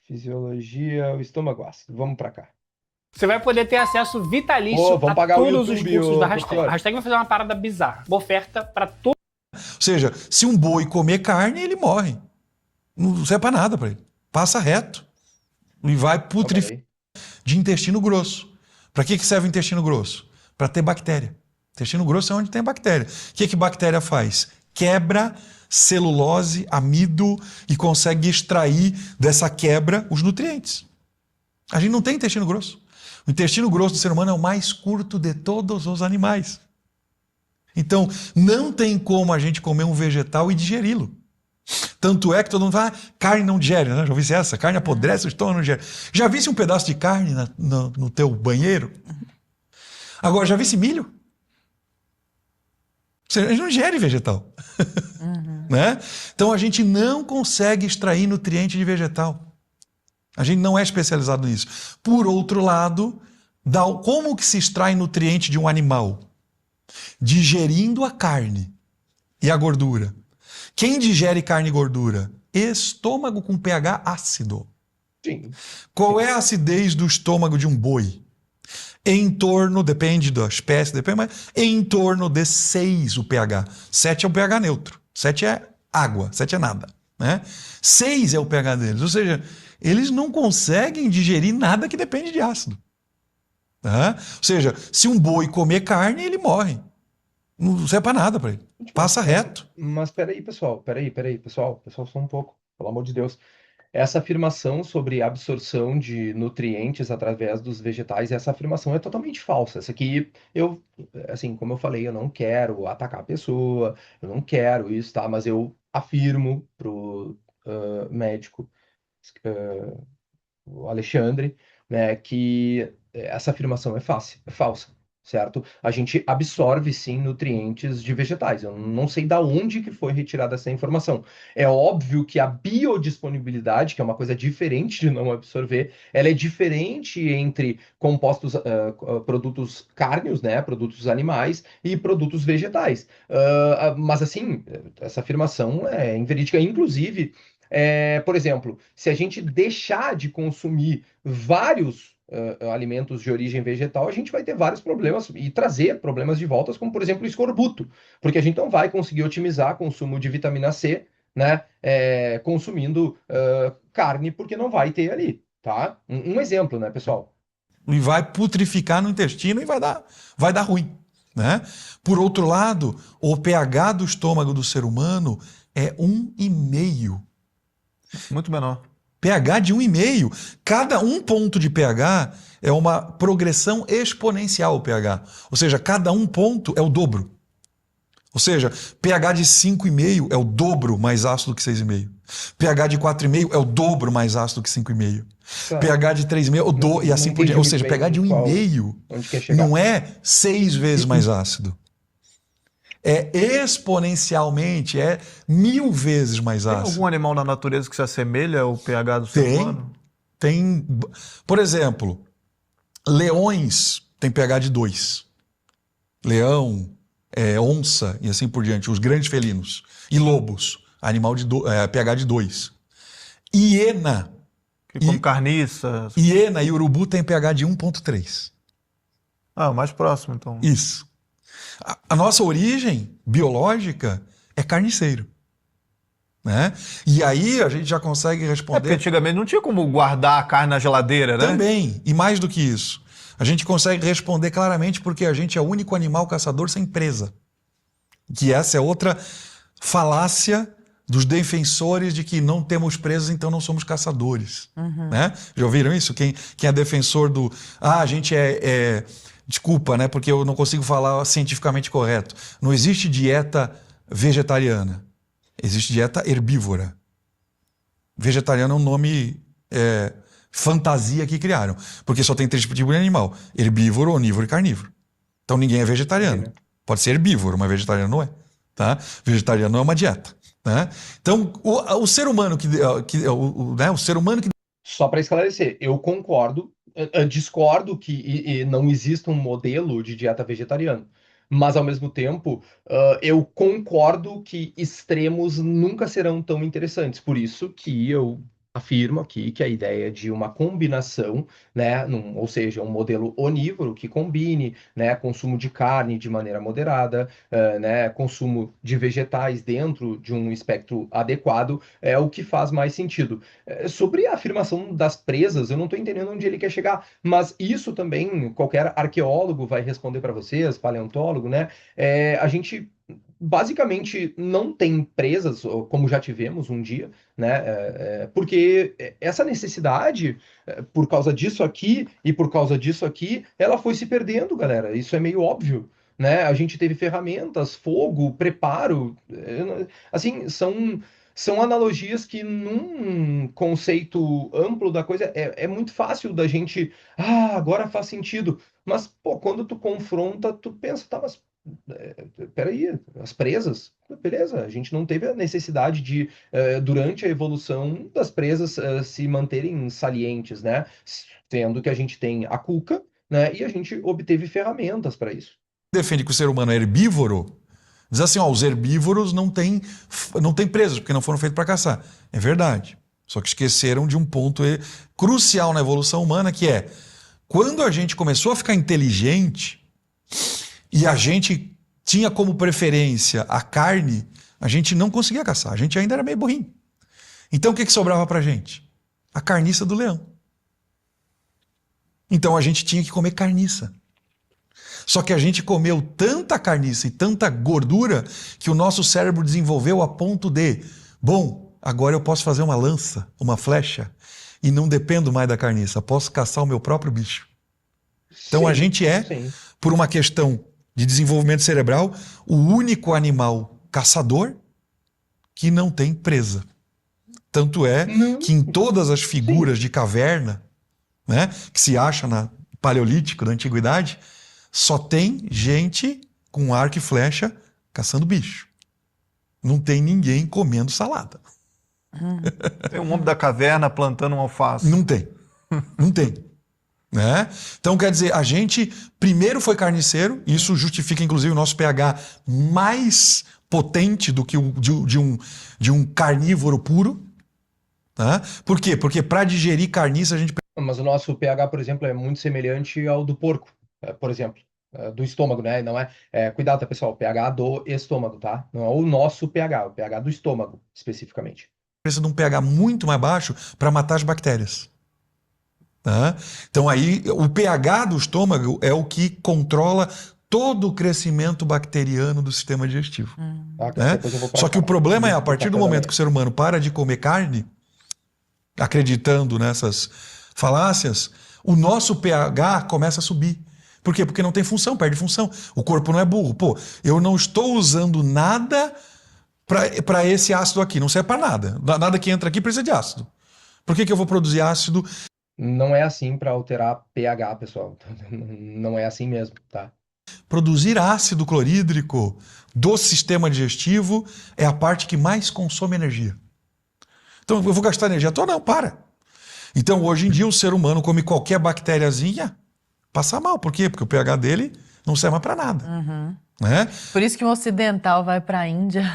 [SPEAKER 1] fisiologia, o estômago ácido. Vamos para cá.
[SPEAKER 6] Você vai poder ter acesso vitalício
[SPEAKER 1] vamos
[SPEAKER 6] a
[SPEAKER 1] pagar o
[SPEAKER 6] todos os
[SPEAKER 1] YouTube,
[SPEAKER 6] cursos da
[SPEAKER 1] ô,
[SPEAKER 6] Hashtag.
[SPEAKER 1] professor.
[SPEAKER 6] A Hashtag vai fazer uma parada bizarra. Uma oferta para todos.
[SPEAKER 2] Ou seja, se um boi comer carne, ele morre. Não serve para nada para ele. Passa reto. E vai putrefazer de intestino grosso. Para que serve o intestino grosso? Para ter bactéria. Intestino grosso é onde tem bactéria. O que bactéria faz? Quebra celulose, amido e consegue extrair dessa quebra os nutrientes. A gente não tem intestino grosso. O intestino grosso do ser humano é o mais curto de todos os animais. Então, não tem como a gente comer um vegetal e digeri-lo. Tanto é que todo mundo fala, carne não digere, né? Já ouvi essa? Carne apodrece, o estômago não digere. Já visse um pedaço de carne no teu banheiro? Agora, já visse milho? A gente não digere vegetal. Né? Então, a gente não consegue extrair nutriente de vegetal. A gente não é especializado nisso. Por outro lado, como que se extrai nutriente de um animal? Digerindo a carne e a gordura. Quem digere carne e gordura? Estômago com pH ácido.
[SPEAKER 1] Sim.
[SPEAKER 2] Qual é a acidez do estômago de um boi? Em torno, depende da espécie, mas em torno de 6 o pH. 7 é o pH neutro. 7 é água, 7 é nada. Né? 6 é o pH deles. Ou seja, eles não conseguem digerir nada que depende de ácido. Tá? Ou seja, se um boi comer carne, ele morre. Não serve para nada para ele. Passa reto.
[SPEAKER 1] Mas peraí, pessoal. Pessoal, só um pouco. Pelo amor de Deus. Essa afirmação sobre absorção de nutrientes através dos vegetais, essa afirmação é totalmente falsa. Essa aqui, assim, como eu falei, eu não quero atacar a pessoa, eu não quero isso, tá? Mas eu afirmo pro médico, o Alexandre, né, que essa afirmação é falsa, certo? A gente absorve, sim, nutrientes de vegetais. Eu não sei da onde que foi retirada essa informação. É óbvio que a biodisponibilidade, que é uma coisa diferente de não absorver, ela é diferente entre compostos, produtos cárneos, né, produtos animais e produtos vegetais. Mas, assim, essa afirmação é inverídica. Inclusive, por exemplo, se a gente deixar de consumir vários alimentos de origem vegetal, a gente vai ter vários problemas e trazer problemas de volta, como, por exemplo, o escorbuto, porque a gente não vai conseguir otimizar o consumo de vitamina C, né, consumindo carne, porque não vai ter ali, tá? Um exemplo, né, pessoal?
[SPEAKER 2] E vai putrificar no intestino e vai dar ruim, né? Por outro lado, o pH do estômago do ser humano é 1,5.
[SPEAKER 4] Muito menor.
[SPEAKER 2] pH de 1,5. Cada 1 ponto de pH é uma progressão exponencial, o pH. Ou seja, cada 1 ponto é o dobro. Ou seja, pH de 5,5 é o dobro mais ácido que 6,5. pH de 4,5 é o dobro mais ácido que 5,5.
[SPEAKER 1] Tá.
[SPEAKER 2] pH de 3,5 e assim por diante. Ou seja, pH de 1,5 não é 6 vezes mais ácido. É exponencialmente, é 1000 vezes mais ácido.
[SPEAKER 4] Tem algum animal na natureza que se assemelha ao pH do ser humano?
[SPEAKER 2] Tem. Por exemplo, leões têm pH de 2. Leão, onça e assim por diante, os grandes felinos. E lobos, animal de pH de 2. Hiena.
[SPEAKER 4] Que como carniça.
[SPEAKER 2] Hiena e urubu têm pH de 1,3.
[SPEAKER 4] Ah, mais próximo então.
[SPEAKER 2] Isso. A nossa origem biológica é carniceiro. Né? E aí a gente já consegue responder.
[SPEAKER 4] Porque antigamente não tinha como guardar a carne na geladeira, né?
[SPEAKER 2] Também, e mais do que isso. A gente consegue responder claramente porque a gente é o único animal caçador sem presa. Que essa é outra falácia dos defensores de que não temos presas, então não somos caçadores. Né? Já ouviram isso? Quem é defensor do... a gente desculpa, né? Porque eu não consigo falar cientificamente correto. Não existe dieta vegetariana. Existe dieta herbívora. Vegetariano é um nome fantasia que criaram. Porque só tem 3 tipos de animal. Herbívoro, onívoro e carnívoro. Então ninguém é vegetariano. Pode ser herbívoro, mas vegetariano não é. Tá? Vegetariano não é uma dieta. Né? Então, o ser humano o ser humano que...
[SPEAKER 1] Só para esclarecer, eu concordo, discordo que não exista um modelo de dieta vegetariana, mas ao mesmo tempo eu concordo que extremos nunca serão tão interessantes, por isso que eu afirmo aqui que a ideia de uma combinação, né, ou seja, um modelo onívoro que combine, né, consumo de carne de maneira moderada, né, consumo de vegetais dentro de um espectro adequado, é o que faz mais sentido. Sobre a afirmação das presas, eu não estou entendendo onde ele quer chegar, mas isso também qualquer arqueólogo vai responder para vocês, paleontólogo, né? A gente basicamente não tem presas, como já tivemos um dia, né? Porque essa necessidade, por causa disso aqui e por causa disso aqui, ela foi se perdendo, galera. Isso é meio óbvio, né? A gente teve ferramentas, fogo, preparo, assim, são analogias que num conceito amplo da coisa é muito fácil da gente, agora faz sentido. Mas, pô, quando tu confronta, tu pensa, tá, mas peraí, as presas, beleza, a gente não teve a necessidade de, durante a evolução das presas se manterem salientes, né? Sendo que a gente tem a cuca, né? E a gente obteve ferramentas para isso.
[SPEAKER 2] Defende que o ser humano é herbívoro, diz assim, os herbívoros não têm presas, porque não foram feitos para caçar. É verdade. Só que esqueceram de um ponto crucial na evolução humana, que é, quando a gente começou a ficar inteligente e a gente tinha como preferência a carne, a gente não conseguia caçar, a gente ainda era meio burrinho. Então o que sobrava pra gente? A carniça do leão. Então a gente tinha que comer carniça. Só que a gente comeu tanta carniça e tanta gordura que o nosso cérebro desenvolveu a ponto de, bom, agora eu posso fazer uma lança, uma flecha, e não dependo mais da carniça, posso caçar o meu próprio bicho. Então sim, a gente por uma questão de desenvolvimento cerebral, o único animal caçador que não tem presa. Tanto que em todas as figuras de caverna, né, que se acha no Paleolítico, na Antiguidade, só tem gente com arco e flecha caçando bicho. Não tem ninguém comendo salada.
[SPEAKER 4] Tem um homem da caverna plantando um alface.
[SPEAKER 2] Não tem. Não tem. Né? Então, quer dizer, a gente primeiro foi carniceiro, isso justifica inclusive o nosso pH mais potente do que de um carnívoro puro. Tá? Por quê? Porque para digerir carniça a gente...
[SPEAKER 1] Mas o nosso pH, por exemplo, é muito semelhante ao do porco, por exemplo, do estômago, né? Não cuidado, tá, pessoal, pH do estômago, tá? Não é o nosso pH, o pH do estômago, especificamente.
[SPEAKER 2] Precisa de um pH muito mais baixo para matar as bactérias. Tá? Então aí o pH do estômago é o que controla todo o crescimento bacteriano do sistema digestivo. Né? Só que o problema é, a partir do momento que o ser humano para de comer carne, acreditando nessas falácias, o nosso pH começa a subir. Por quê? Porque não tem função, perde função. O corpo não é burro. Pô, eu não estou usando nada para esse ácido aqui. Não serve para nada. Nada que entra aqui precisa de ácido. Por que eu vou produzir ácido?
[SPEAKER 1] Não é assim para alterar pH, pessoal. Não é assim mesmo, tá?
[SPEAKER 2] Produzir ácido clorídrico do sistema digestivo é a parte que mais consome energia. Então, eu vou gastar energia toda? Não, para. Então, hoje em dia, o ser humano come qualquer bactériazinha, passa mal. Por quê? Porque o pH dele não serve mais para nada. Né?
[SPEAKER 3] Por isso que um ocidental vai para a Índia.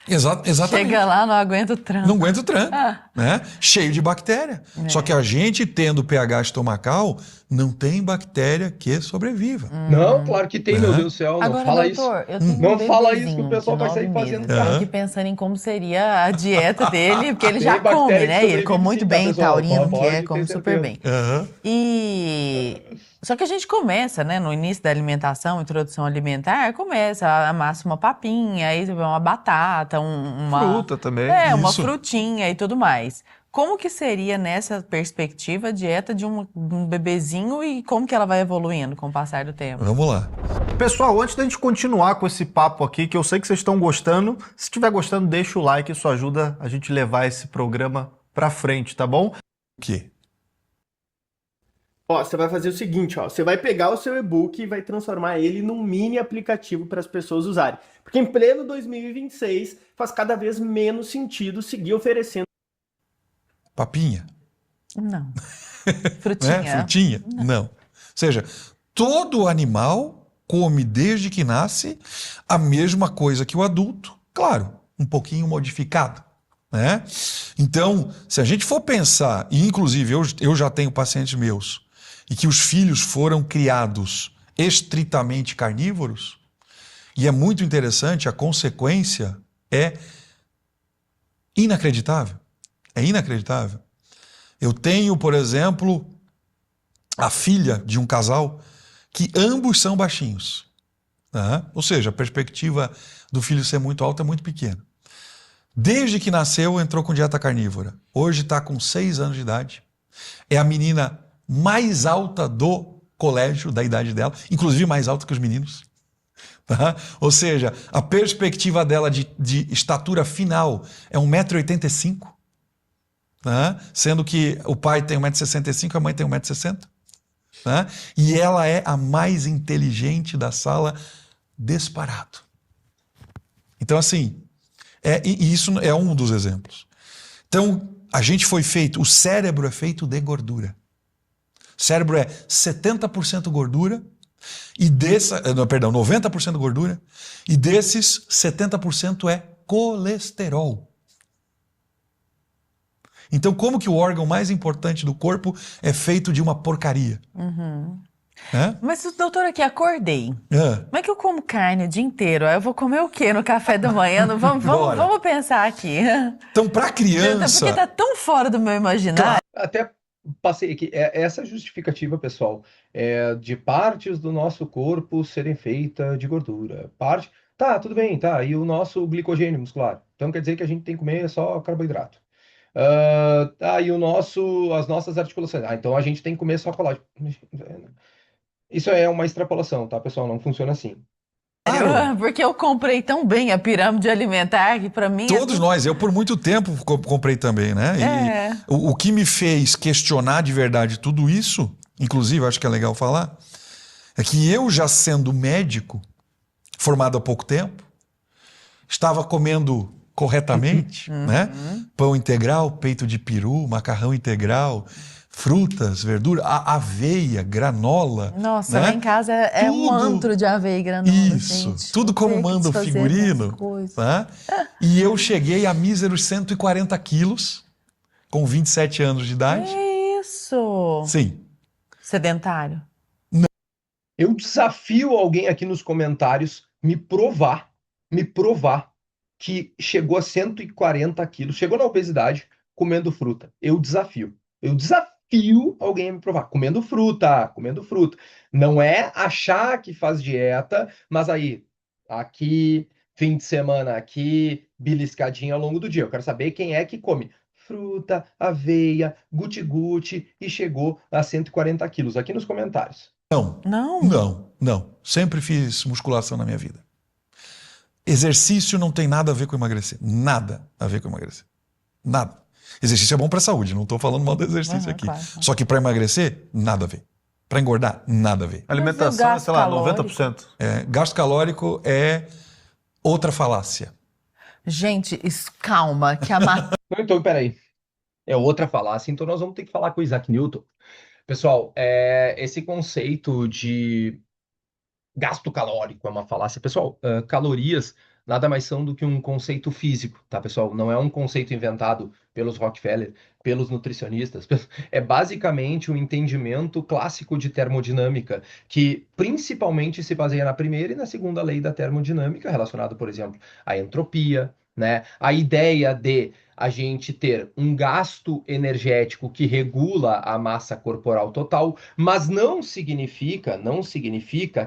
[SPEAKER 2] Exatamente.
[SPEAKER 3] Chega lá, não aguenta o tranco.
[SPEAKER 2] Não aguenta o tranco, né? Cheio de bactéria. Só que a gente, tendo pH estomacal, não tem bactéria que sobreviva.
[SPEAKER 1] Não, claro que tem, meu Deus do céu. Não
[SPEAKER 3] Agora,
[SPEAKER 1] fala
[SPEAKER 3] doutor,
[SPEAKER 1] isso.
[SPEAKER 3] eu tenho
[SPEAKER 1] Não
[SPEAKER 3] um
[SPEAKER 1] fala isso que o
[SPEAKER 3] bebezinho
[SPEAKER 1] pessoal
[SPEAKER 3] de
[SPEAKER 1] vai sair
[SPEAKER 3] 9
[SPEAKER 1] fazendo.
[SPEAKER 3] meses. Eu tô aqui pensando em como seria a dieta dele, porque ele
[SPEAKER 1] Tem
[SPEAKER 3] já come,
[SPEAKER 1] bactéria que
[SPEAKER 3] né? Ele
[SPEAKER 1] sobrevive
[SPEAKER 3] come muito
[SPEAKER 1] sim, tá,
[SPEAKER 3] bem,
[SPEAKER 1] pessoal?
[SPEAKER 3] taurino que
[SPEAKER 1] Pode
[SPEAKER 3] é,
[SPEAKER 1] ter
[SPEAKER 3] come super
[SPEAKER 1] certeza.
[SPEAKER 3] bem. E... Só que a gente começa, né, no início da alimentação, introdução alimentar, começa, amassa uma papinha, aí uma batata, uma...
[SPEAKER 4] Fruta também.
[SPEAKER 3] uma
[SPEAKER 2] Isso.
[SPEAKER 3] frutinha e tudo mais. Como que seria, nessa perspectiva, a dieta de um bebezinho e como que ela vai evoluindo com o passar do tempo?
[SPEAKER 2] Vamos lá.
[SPEAKER 4] Pessoal, antes da gente continuar com esse papo aqui, que eu sei que vocês estão gostando, se estiver gostando, deixa o like, isso ajuda a gente levar esse programa pra frente, tá bom?
[SPEAKER 2] O quê?
[SPEAKER 7] Ó, você vai fazer o seguinte, ó, você vai pegar o seu e-book e vai transformar ele num mini aplicativo para as pessoas usarem. Porque em pleno 2026 faz cada vez menos sentido seguir oferecendo.
[SPEAKER 2] Papinha?
[SPEAKER 3] Não. Frutinha?
[SPEAKER 2] Né? Frutinha? Não. Ou seja, todo animal come desde que nasce a mesma coisa que o adulto. Claro, um pouquinho modificado. Né? Então, se a gente for pensar, e inclusive eu já tenho pacientes meus, e que os filhos foram criados estritamente carnívoros, e é muito interessante, a consequência é inacreditável. É inacreditável. Eu tenho, por exemplo, a filha de um casal que ambos são baixinhos. Né? Ou seja, a perspectiva do filho ser muito alto é muito pequena. Desde que nasceu, entrou com dieta carnívora. Hoje está com 6 anos de idade. É a menina mais alta do colégio, da idade dela, inclusive mais alta que os meninos. Tá? Ou seja, a perspectiva dela de estatura final é 1,85 m, tá? Sendo que o pai tem 1,65 m, a mãe tem 1,60 m. Tá? E ela é a mais inteligente da sala, disparado. Então, assim, e isso é um dos exemplos. Então, a gente foi feito, o cérebro é feito de gordura. O cérebro é 70% gordura, e 90% gordura, e desses 70% é colesterol. Então, como que o órgão mais importante do corpo é feito de uma porcaria?
[SPEAKER 3] Mas, doutor, aqui, acordei. Como é que eu como carne o dia inteiro? Aí eu vou comer o quê no café da manhã? Vamos pensar aqui.
[SPEAKER 2] Então, para criança...
[SPEAKER 3] Porque tá tão fora do meu imaginário.
[SPEAKER 1] Até passei aqui. Essa justificativa, pessoal, de partes do nosso corpo serem feitas de gordura. Tá, tudo bem, tá. E o nosso glicogênio muscular. Então quer dizer que a gente tem que comer só carboidrato. E as nossas articulações. Então a gente tem que comer só colágeno. Isso é uma extrapolação, tá, pessoal? Não funciona assim.
[SPEAKER 3] Porque eu comprei tão bem a pirâmide alimentar que pra mim...
[SPEAKER 2] Todos nós, eu por muito tempo comprei também, né? E o que me fez questionar de verdade tudo isso, inclusive acho que é legal falar, é que eu já sendo médico, formado há pouco tempo, estava comendo corretamente, né? Pão integral, peito de peru, macarrão integral, frutas, verdura, aveia, granola.
[SPEAKER 3] Nossa,
[SPEAKER 2] né?
[SPEAKER 3] lá em casa é um antro de aveia e granola,
[SPEAKER 2] Isso,
[SPEAKER 3] gente.
[SPEAKER 2] tudo como manda o figurino. Tá? E eu cheguei a míseros 140 quilos, com 27 anos de idade.
[SPEAKER 3] Que isso?
[SPEAKER 2] Sim.
[SPEAKER 3] Sedentário?
[SPEAKER 2] Não.
[SPEAKER 1] Eu desafio alguém aqui nos comentários me provar que chegou a 140 quilos, chegou na obesidade comendo fruta. Eu desafio alguém a me provar, comendo fruta. Não é achar que faz dieta, mas aí, aqui, fim de semana aqui, beliscadinha ao longo do dia. Eu quero saber quem é que come fruta, aveia, guti-guti e chegou a 140 quilos aqui nos comentários.
[SPEAKER 2] Não. Sempre fiz musculação na minha vida. Exercício não tem nada a ver com emagrecer. Nada a ver com emagrecer. Nada. Exercício é bom para a saúde, não estou falando mal do exercício aqui.
[SPEAKER 3] Claro.
[SPEAKER 2] Só que para emagrecer, nada a ver. Para engordar, nada a ver.
[SPEAKER 4] Alimentação é, sei lá, 90%.
[SPEAKER 2] Gasto calórico é outra falácia.
[SPEAKER 3] Gente, calma, que a
[SPEAKER 1] Então, peraí. É outra falácia, então nós vamos ter que falar com o Isaac Newton. Pessoal, esse conceito de gasto calórico é uma falácia. Pessoal, calorias nada mais são do que um conceito físico, tá, pessoal? Não é um conceito inventado pelos Rockefeller, pelos nutricionistas. É basicamente um entendimento clássico de termodinâmica, que principalmente se baseia na primeira e na segunda lei da termodinâmica, relacionado, por exemplo, à entropia, né? A ideia de a gente ter um gasto energético que regula a massa corporal total, mas não significa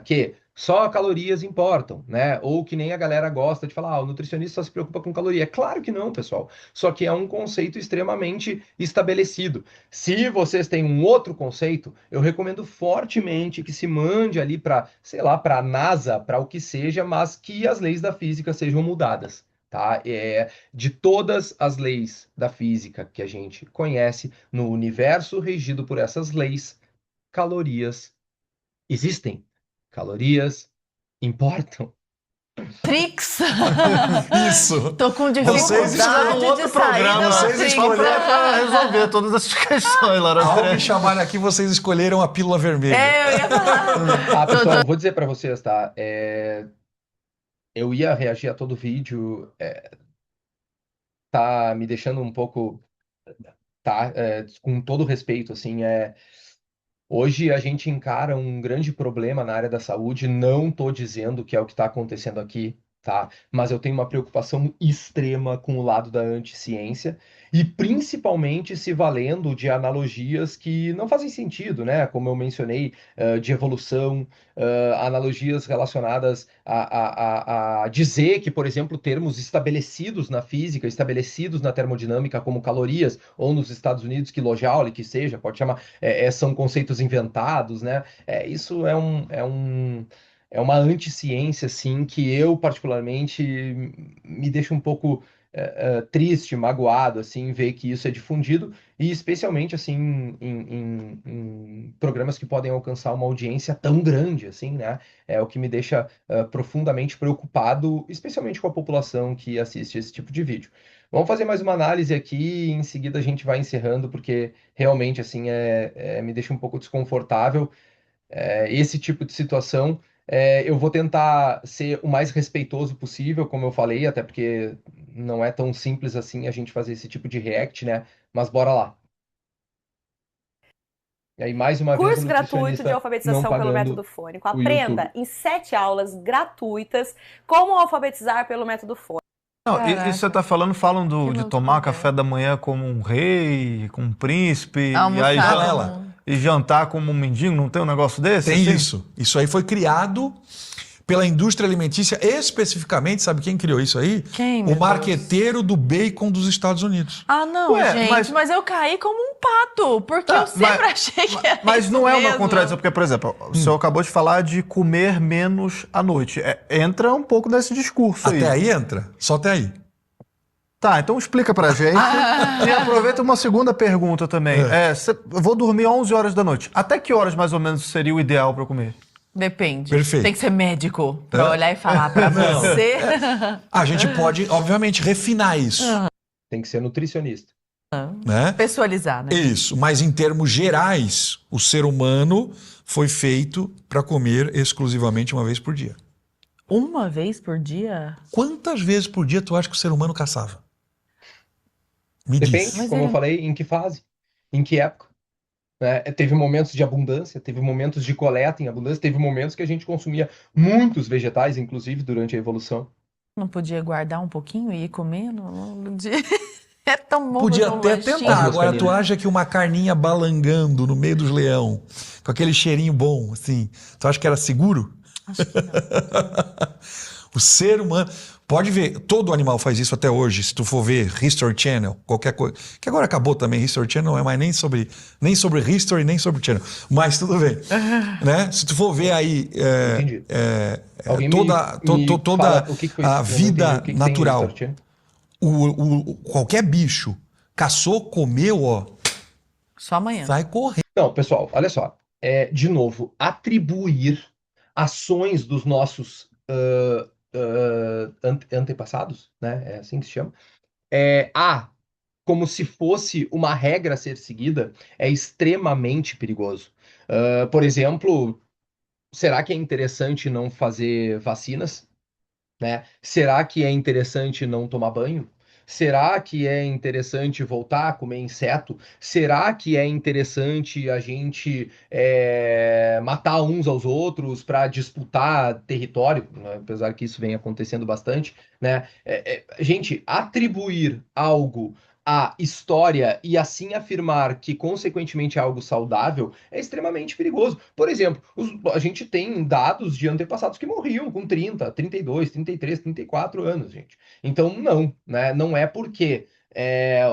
[SPEAKER 1] que só calorias importam, né? Ou que nem a galera gosta de falar, o nutricionista só se preocupa com caloria. Claro que não, pessoal. Só que é um conceito extremamente estabelecido. Se vocês têm um outro conceito, eu recomendo fortemente que se mande ali para, sei lá, para a NASA, para o que seja, mas que as leis da física sejam mudadas. Tá? De todas as leis da física que a gente conhece, no universo regido por essas leis, calorias existem. Calorias importam.
[SPEAKER 3] Trix!
[SPEAKER 2] Isso!
[SPEAKER 3] Tô com
[SPEAKER 2] Vocês
[SPEAKER 3] dificuldade
[SPEAKER 4] outro
[SPEAKER 3] de sair
[SPEAKER 4] programa,
[SPEAKER 3] da
[SPEAKER 2] vocês
[SPEAKER 3] Matrix.
[SPEAKER 2] escolheram
[SPEAKER 4] para resolver todas essas questões, Laura.
[SPEAKER 2] Ao me chamarem aqui, vocês escolheram a pílula vermelha.
[SPEAKER 3] Eu ia falar.
[SPEAKER 1] Tá, pessoal, vou dizer para vocês, tá? Eu ia reagir a todo vídeo, tá me deixando um pouco, tá? Com todo respeito, assim, hoje a gente encara um grande problema na área da saúde, não tô dizendo que é o que está acontecendo aqui, tá? Mas eu tenho uma preocupação extrema com o lado da anticiência e principalmente se valendo de analogias que não fazem sentido, né? Como eu mencionei, de evolução, analogias relacionadas a dizer que, por exemplo, termos estabelecidos na física, estabelecidos na termodinâmica como calorias, ou nos Estados Unidos, quilojoule, que seja, pode chamar, são conceitos inventados, né? Isso é uma anticiência, assim, que eu, particularmente, me deixa um pouco triste, magoado, assim, ver que isso é difundido, e especialmente, assim, em programas que podem alcançar uma audiência tão grande, assim, né? É o que me deixa profundamente preocupado, especialmente com a população que assiste esse tipo de vídeo. Vamos fazer mais uma análise aqui e em seguida a gente vai encerrando, porque realmente, assim, me deixa um pouco desconfortável esse tipo de situação. Eu vou tentar ser o mais respeitoso possível, como eu falei, até porque não é tão simples assim a gente fazer esse tipo de react, né? Mas bora lá. E aí, mais uma vez,
[SPEAKER 8] Curso gratuito de alfabetização pelo método fônico. Aprenda em 7 aulas gratuitas como alfabetizar pelo método fônico.
[SPEAKER 4] Não, isso você tá falam de tomar café da manhã como um rei, como um príncipe, e jantar como um mendigo, não tem um negócio desse?
[SPEAKER 2] Tem
[SPEAKER 4] assim?
[SPEAKER 2] isso. Isso aí foi criado pela indústria alimentícia, especificamente, sabe quem criou isso aí?
[SPEAKER 3] Quem,
[SPEAKER 2] o marqueteiro do bacon dos Estados Unidos.
[SPEAKER 3] Ah, não, gente, mas eu caí como um pato, porque eu sempre achei que era
[SPEAKER 4] Mas não é uma
[SPEAKER 3] mesmo.
[SPEAKER 4] contradição, porque, por exemplo, o senhor acabou de falar de comer menos à noite. Entra um pouco nesse discurso aí.
[SPEAKER 2] Até aí entra, só até aí.
[SPEAKER 4] Tá, então explica pra gente. E aproveita uma segunda pergunta também. Eu vou dormir 11 horas da noite. Até que horas, mais ou menos, seria o ideal pra eu comer?
[SPEAKER 3] Depende.
[SPEAKER 2] Perfeito.
[SPEAKER 3] Tem que ser médico pra olhar e falar pra você.
[SPEAKER 2] A gente pode, obviamente, refinar isso.
[SPEAKER 1] Tem que ser nutricionista.
[SPEAKER 2] Né?
[SPEAKER 3] Pessoalizar, né?
[SPEAKER 2] Isso, mas em termos gerais, o ser humano foi feito para comer exclusivamente uma vez por dia.
[SPEAKER 3] Uma vez por dia?
[SPEAKER 2] Quantas vezes por dia tu acha que o ser humano caçava? Me
[SPEAKER 1] Depende,
[SPEAKER 2] diz.
[SPEAKER 1] como eu falei, em que fase, em que época. Teve momentos de abundância, teve momentos de coleta em abundância, teve momentos que a gente consumia muitos vegetais, inclusive, durante a evolução.
[SPEAKER 3] Não podia guardar um pouquinho e ir comendo? É tão bom.
[SPEAKER 2] Podia até tentar. Agora, tu acha que uma carninha balangando no meio dos leão, com aquele cheirinho bom, assim, tu acha que era seguro?
[SPEAKER 3] Acho que não.
[SPEAKER 2] O ser humano... Pode ver, todo animal faz isso até hoje. Se tu for ver History Channel, qualquer coisa. Que agora acabou também, History Channel não é mais nem sobre History, nem sobre Channel. Mas tudo bem. Né? Se tu for ver aí toda a vida natural, qualquer bicho caçou, comeu, ó.
[SPEAKER 3] Só amanhã.
[SPEAKER 2] Sai correndo.
[SPEAKER 1] Não, pessoal, olha só. De novo, atribuir ações dos nossos antepassados, né? É assim que se chama. Como se fosse uma regra a ser seguida, é extremamente perigoso. Por exemplo, será que é interessante não fazer vacinas? Né? Será que é interessante não tomar banho? Será que é interessante voltar a comer inseto? Será que é interessante a gente matar uns aos outros para disputar território? Né? Apesar que isso vem acontecendo bastante, né? Gente, atribuir algo à história e assim afirmar que, consequentemente, é algo saudável é extremamente perigoso. Por exemplo, a gente tem dados de antepassados que morriam com 30, 32, 33, 34 anos, gente. Então, não, né? Não é porque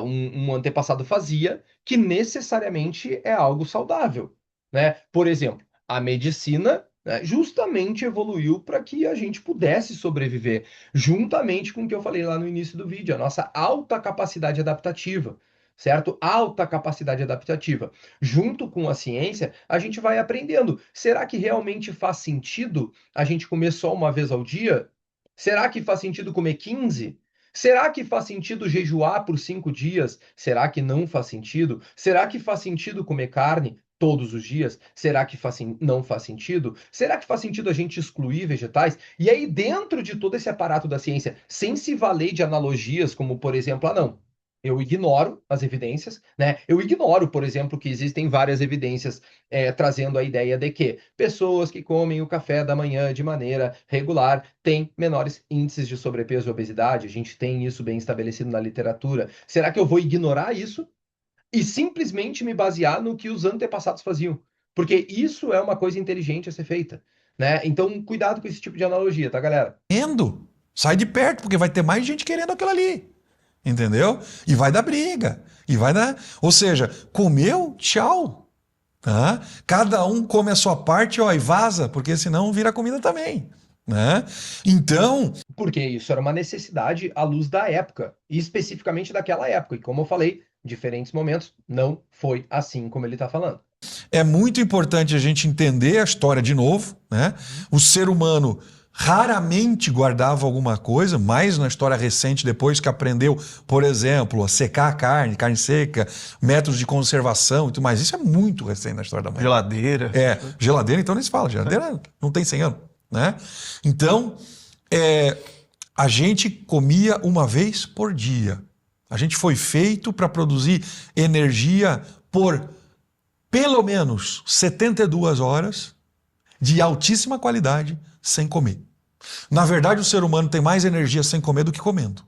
[SPEAKER 1] um antepassado fazia que necessariamente é algo saudável, né? Por exemplo, a medicina, né, justamente evoluiu para que a gente pudesse sobreviver, juntamente com o que eu falei lá no início do vídeo, a nossa alta capacidade adaptativa, certo? Alta capacidade adaptativa. Junto com a ciência, a gente vai aprendendo. Será que realmente faz sentido a gente comer só uma vez ao dia? Será que faz sentido comer 15? Será que faz sentido jejuar por 5 dias? Será que não faz sentido? Será que faz sentido comer carne todos os dias? Será que não faz sentido? Será que faz sentido a gente excluir vegetais? E aí, dentro de todo esse aparato da ciência, sem se valer de analogias, como, por exemplo, não, eu ignoro as evidências, né? Eu ignoro, por exemplo, que existem várias evidências trazendo a ideia de que pessoas que comem o café da manhã de maneira regular têm menores índices de sobrepeso e obesidade. A gente tem isso bem estabelecido na literatura. Será que eu vou ignorar isso e simplesmente me basear no que os antepassados faziam? Porque isso é uma coisa inteligente a ser feita, né? Então, cuidado com esse tipo de analogia, tá, galera?
[SPEAKER 2] Sai de perto, porque vai ter mais gente querendo aquilo ali. Entendeu? E vai dar briga. Ou seja, comeu, tchau. Tá? Cada um come a sua parte, ó, e vaza, porque senão vira comida também. Né? Então...
[SPEAKER 1] Porque isso era uma necessidade à luz da época, e especificamente daquela época. E como eu falei, em diferentes momentos, não foi assim como ele está falando.
[SPEAKER 2] É muito importante a gente entender a história de novo, né? O ser humano raramente guardava alguma coisa, mais na história recente, depois que aprendeu, por exemplo, a secar a carne seca, métodos de conservação e tudo mais. Isso é muito recente na história da humanidade.
[SPEAKER 4] Geladeira.
[SPEAKER 2] Geladeira, então nem se fala. Geladeira não tem 100 anos. Né? Então, a gente comia uma vez por dia. A gente foi feito para produzir energia por pelo menos 72 horas de altíssima qualidade sem comer. Na verdade, o ser humano tem mais energia sem comer do que comendo.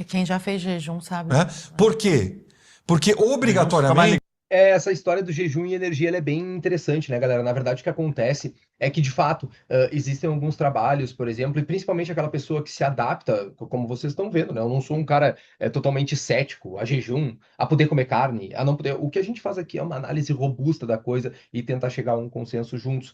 [SPEAKER 3] Quem já fez jejum sabe.
[SPEAKER 2] Né? Por quê? Porque obrigatoriamente...
[SPEAKER 1] Essa história do jejum e energia ela é bem interessante, né, galera? Na verdade, o que acontece é que, de fato, existem alguns trabalhos, por exemplo, e principalmente aquela pessoa que se adapta, como vocês estão vendo, né? Eu não sou um cara totalmente cético a jejum, a poder comer carne, a não poder... O que a gente faz aqui é uma análise robusta da coisa e tentar chegar a um consenso juntos.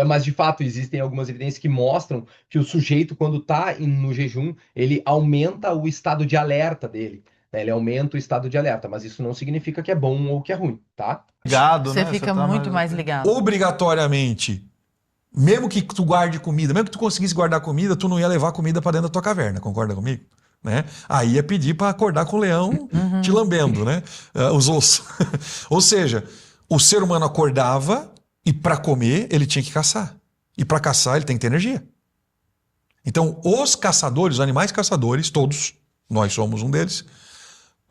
[SPEAKER 1] Mas, de fato, existem algumas evidências que mostram que o sujeito, quando está no jejum, ele aumenta o estado de alerta dele. Ele aumenta o estado de alerta, mas isso não significa que é bom ou que é ruim, tá?
[SPEAKER 4] Ligado,
[SPEAKER 3] Você fica muito mais ligado.
[SPEAKER 2] Obrigatoriamente, mesmo que tu guarde comida, mesmo que tu conseguisse guardar comida, tu não ia levar comida para dentro da tua caverna, concorda comigo? Né? Aí ia pedir para acordar com o leão te lambendo, né? Os ossos. Ou seja, o ser humano acordava e para comer ele tinha que caçar. E para caçar ele tem que ter energia. Então, os caçadores, os animais caçadores, todos, nós somos um deles,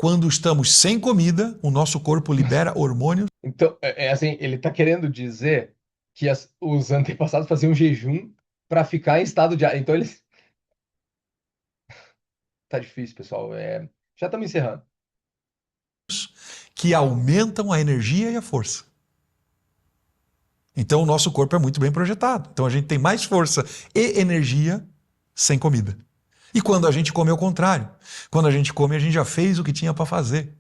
[SPEAKER 2] quando estamos sem comida, o nosso corpo libera hormônios.
[SPEAKER 1] Então, assim, ele está querendo dizer que os antepassados faziam jejum para ficar em estado de... Então eles... Tá difícil, pessoal. Já estamos encerrando.
[SPEAKER 2] Que aumentam a energia e a força. Então o nosso corpo é muito bem projetado. Então a gente tem mais força e energia sem comida. E quando a gente come, é o contrário. Quando a gente come, a gente já fez o que tinha para fazer.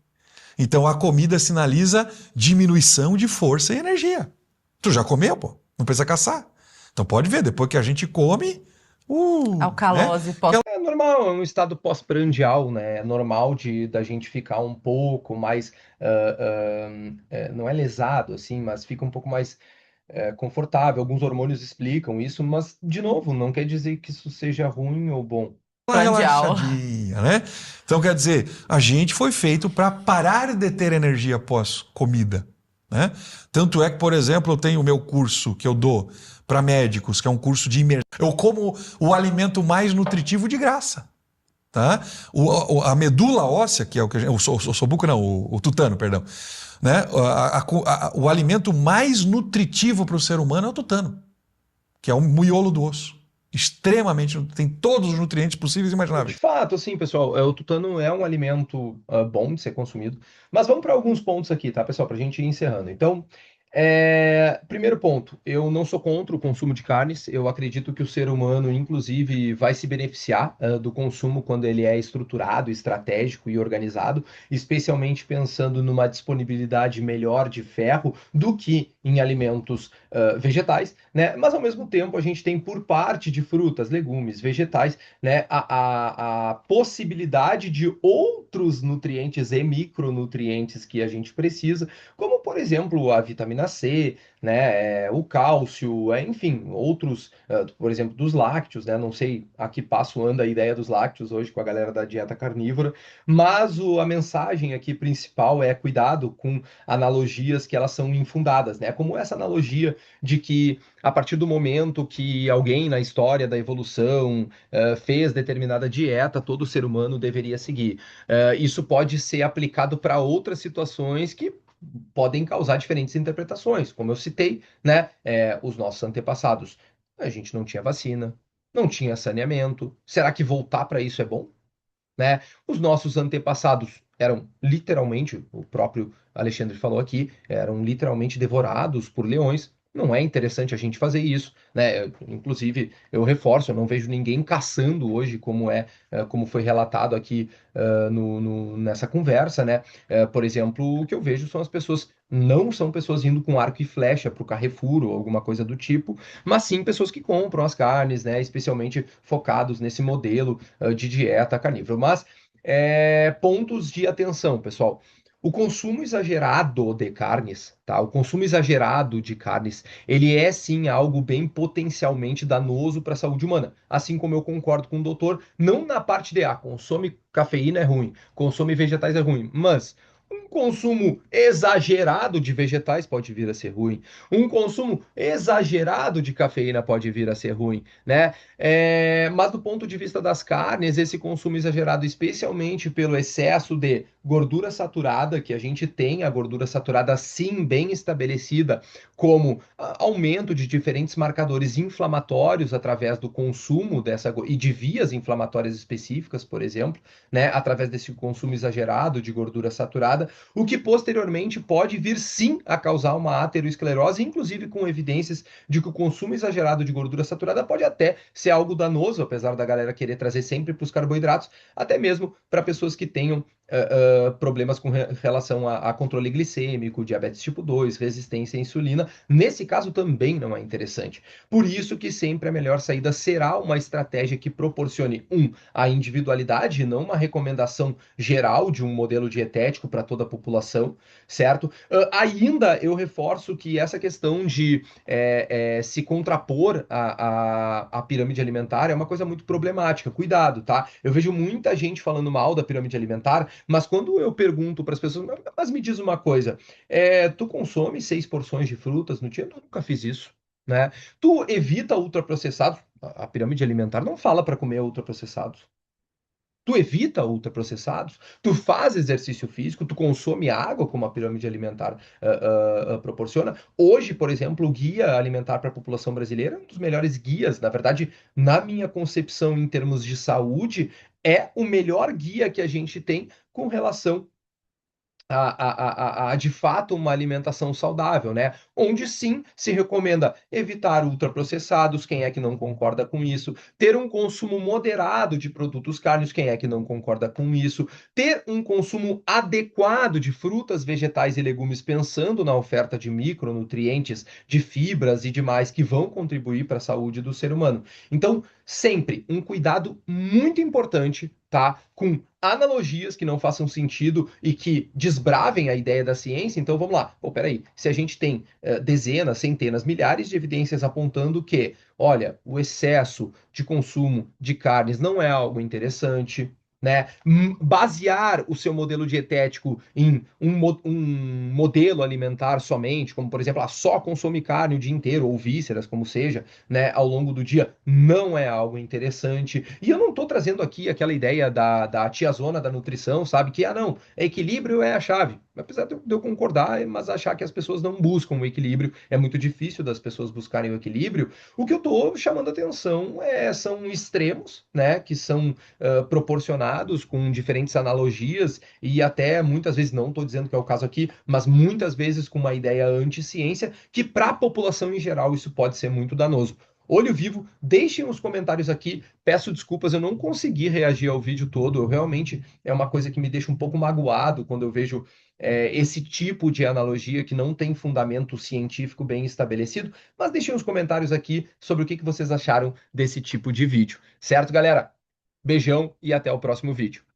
[SPEAKER 2] Então a comida sinaliza diminuição de força e energia. Tu já comeu, pô? Não precisa caçar. Então pode ver, depois que a gente come...
[SPEAKER 3] alcalose,
[SPEAKER 1] É normal, é um estado pós-prandial, né? É normal da gente ficar um pouco mais... não é lesado, assim, mas fica um pouco mais confortável. Alguns hormônios explicam isso, mas, de novo, não quer dizer que isso seja ruim ou bom.
[SPEAKER 2] Relaxadinha, né? Então, quer dizer, a gente foi feito para parar de ter energia após comida, né? Tanto é que, por exemplo, eu tenho o meu curso que eu dou para médicos, que é um curso de imersão. Eu como o alimento mais nutritivo de graça, tá? A medula óssea, que é o que o sobuco não, o tutano, perdão, né? O alimento mais nutritivo para o ser humano é o tutano, que é o miolo do osso. Extremamente, tem todos os nutrientes possíveis e imagináveis.
[SPEAKER 1] De fato, assim, pessoal, o tutano é um alimento bom de ser consumido, mas vamos para alguns pontos aqui, tá, pessoal, para a gente ir encerrando. Então, primeiro ponto, eu não sou contra o consumo de carnes, eu acredito que o ser humano, inclusive, vai se beneficiar do consumo quando ele é estruturado, estratégico e organizado, especialmente pensando numa disponibilidade melhor de ferro do que em alimentos vegetais, né? Mas ao mesmo tempo a gente tem por parte de frutas, legumes, vegetais, né, a possibilidade de outros nutrientes e micronutrientes que a gente precisa, como por exemplo a vitamina C, né, o cálcio, enfim, outros, por exemplo, dos lácteos, né? Não sei a que passo anda a ideia dos lácteos hoje com a galera da dieta carnívora, mas a mensagem aqui principal é cuidado com analogias que elas são infundadas, né? Como essa analogia de que a partir do momento que alguém na história da evolução fez determinada dieta, todo ser humano deveria seguir. Isso pode ser aplicado para outras situações que podem causar diferentes interpretações. Como eu citei, né? Os nossos antepassados. A gente não tinha vacina, não tinha saneamento. Será que voltar para isso é bom? Né? Os nossos antepassados eram literalmente, o próprio Alexandre falou aqui, eram literalmente devorados por leões. Não é interessante a gente fazer isso, né? Inclusive, eu reforço, eu não vejo ninguém caçando hoje, como foi relatado aqui nessa conversa, né? Por exemplo, o que eu vejo são as pessoas, não são pessoas indo com arco e flecha para o Carrefour ou alguma coisa do tipo, mas sim pessoas que compram as carnes, né? Especialmente focados nesse modelo de dieta carnívora. Mas pontos de atenção, pessoal. O consumo exagerado de carnes, tá? O consumo exagerado de carnes, ele é sim algo bem potencialmente danoso para a saúde humana. Assim como eu concordo com o doutor, não na parte de consome cafeína é ruim, consome vegetais é ruim, mas um consumo exagerado de vegetais pode vir a ser ruim. Um consumo exagerado de cafeína pode vir a ser ruim, né? Mas do ponto de vista das carnes, esse consumo exagerado, especialmente pelo excesso de gordura saturada, que a gente tem a gordura saturada sim bem estabelecida como aumento de diferentes marcadores inflamatórios através do consumo e de vias inflamatórias específicas, por exemplo, né? Através desse consumo exagerado de gordura saturada, o que posteriormente pode vir sim a causar uma aterosclerose, inclusive com evidências de que o consumo exagerado de gordura saturada pode até ser algo danoso, apesar da galera querer trazer sempre para os carboidratos, até mesmo para pessoas que tenham problemas com relação a controle glicêmico, diabetes tipo 2, resistência à insulina. Nesse caso também não é interessante. Por isso que sempre a melhor saída será uma estratégia que proporcione, a individualidade, não uma recomendação geral de um modelo dietético para toda a população, certo? Ainda eu reforço que essa questão de se contrapor à pirâmide alimentar é uma coisa muito problemática. Cuidado, tá? Eu vejo muita gente falando mal da pirâmide alimentar, mas quando eu pergunto para as pessoas, mas me diz uma coisa, tu consome 6 porções de frutas no dia? Eu nunca fiz isso, né? Tu evita ultraprocessados? A pirâmide alimentar não fala para comer ultraprocessados. Tu evita ultraprocessados, tu faz exercício físico, tu consome água, como a pirâmide alimentar proporciona. Hoje, por exemplo, o Guia Alimentar para a População Brasileira é um dos melhores guias. Na verdade, na minha concepção, em termos de saúde, é o melhor guia que a gente tem com relação de fato uma alimentação saudável, né? Onde sim se recomenda evitar ultraprocessados, quem é que não concorda com isso? Ter um consumo moderado de produtos cárnicos, quem é que não concorda com isso? Ter um consumo adequado de frutas, vegetais e legumes, pensando na oferta de micronutrientes, de fibras e demais que vão contribuir para a saúde do ser humano. Então, sempre um cuidado muito importante, tá? Com analogias que não façam sentido e que desbravem a ideia da ciência. Então vamos lá. Pô, peraí. Se a gente tem dezenas, centenas, milhares de evidências apontando que, olha, o excesso de consumo de carnes não é algo interessante, né? Basear o seu modelo dietético em um modelo alimentar somente, como por exemplo, só consome carne o dia inteiro, ou vísceras, como seja, né, ao longo do dia, não é algo interessante. E eu não estou trazendo aqui aquela ideia da tiazona da nutrição, sabe? Que, não, equilíbrio é a chave. Apesar de eu concordar, mas achar que as pessoas não buscam o equilíbrio, é muito difícil das pessoas buscarem o equilíbrio. O que eu estou chamando a atenção são extremos, né, que são proporcionados com diferentes analogias e até muitas vezes, não estou dizendo que é o caso aqui, mas muitas vezes com uma ideia anti-ciência, que para a população em geral isso pode ser muito danoso. Olho vivo, deixem os comentários aqui, peço desculpas, eu não consegui reagir ao vídeo todo, eu realmente, é uma coisa que me deixa um pouco magoado quando eu vejo esse tipo de analogia que não tem fundamento científico bem estabelecido, mas deixem os comentários aqui sobre o que vocês acharam desse tipo de vídeo, certo, galera? Beijão e até o próximo vídeo.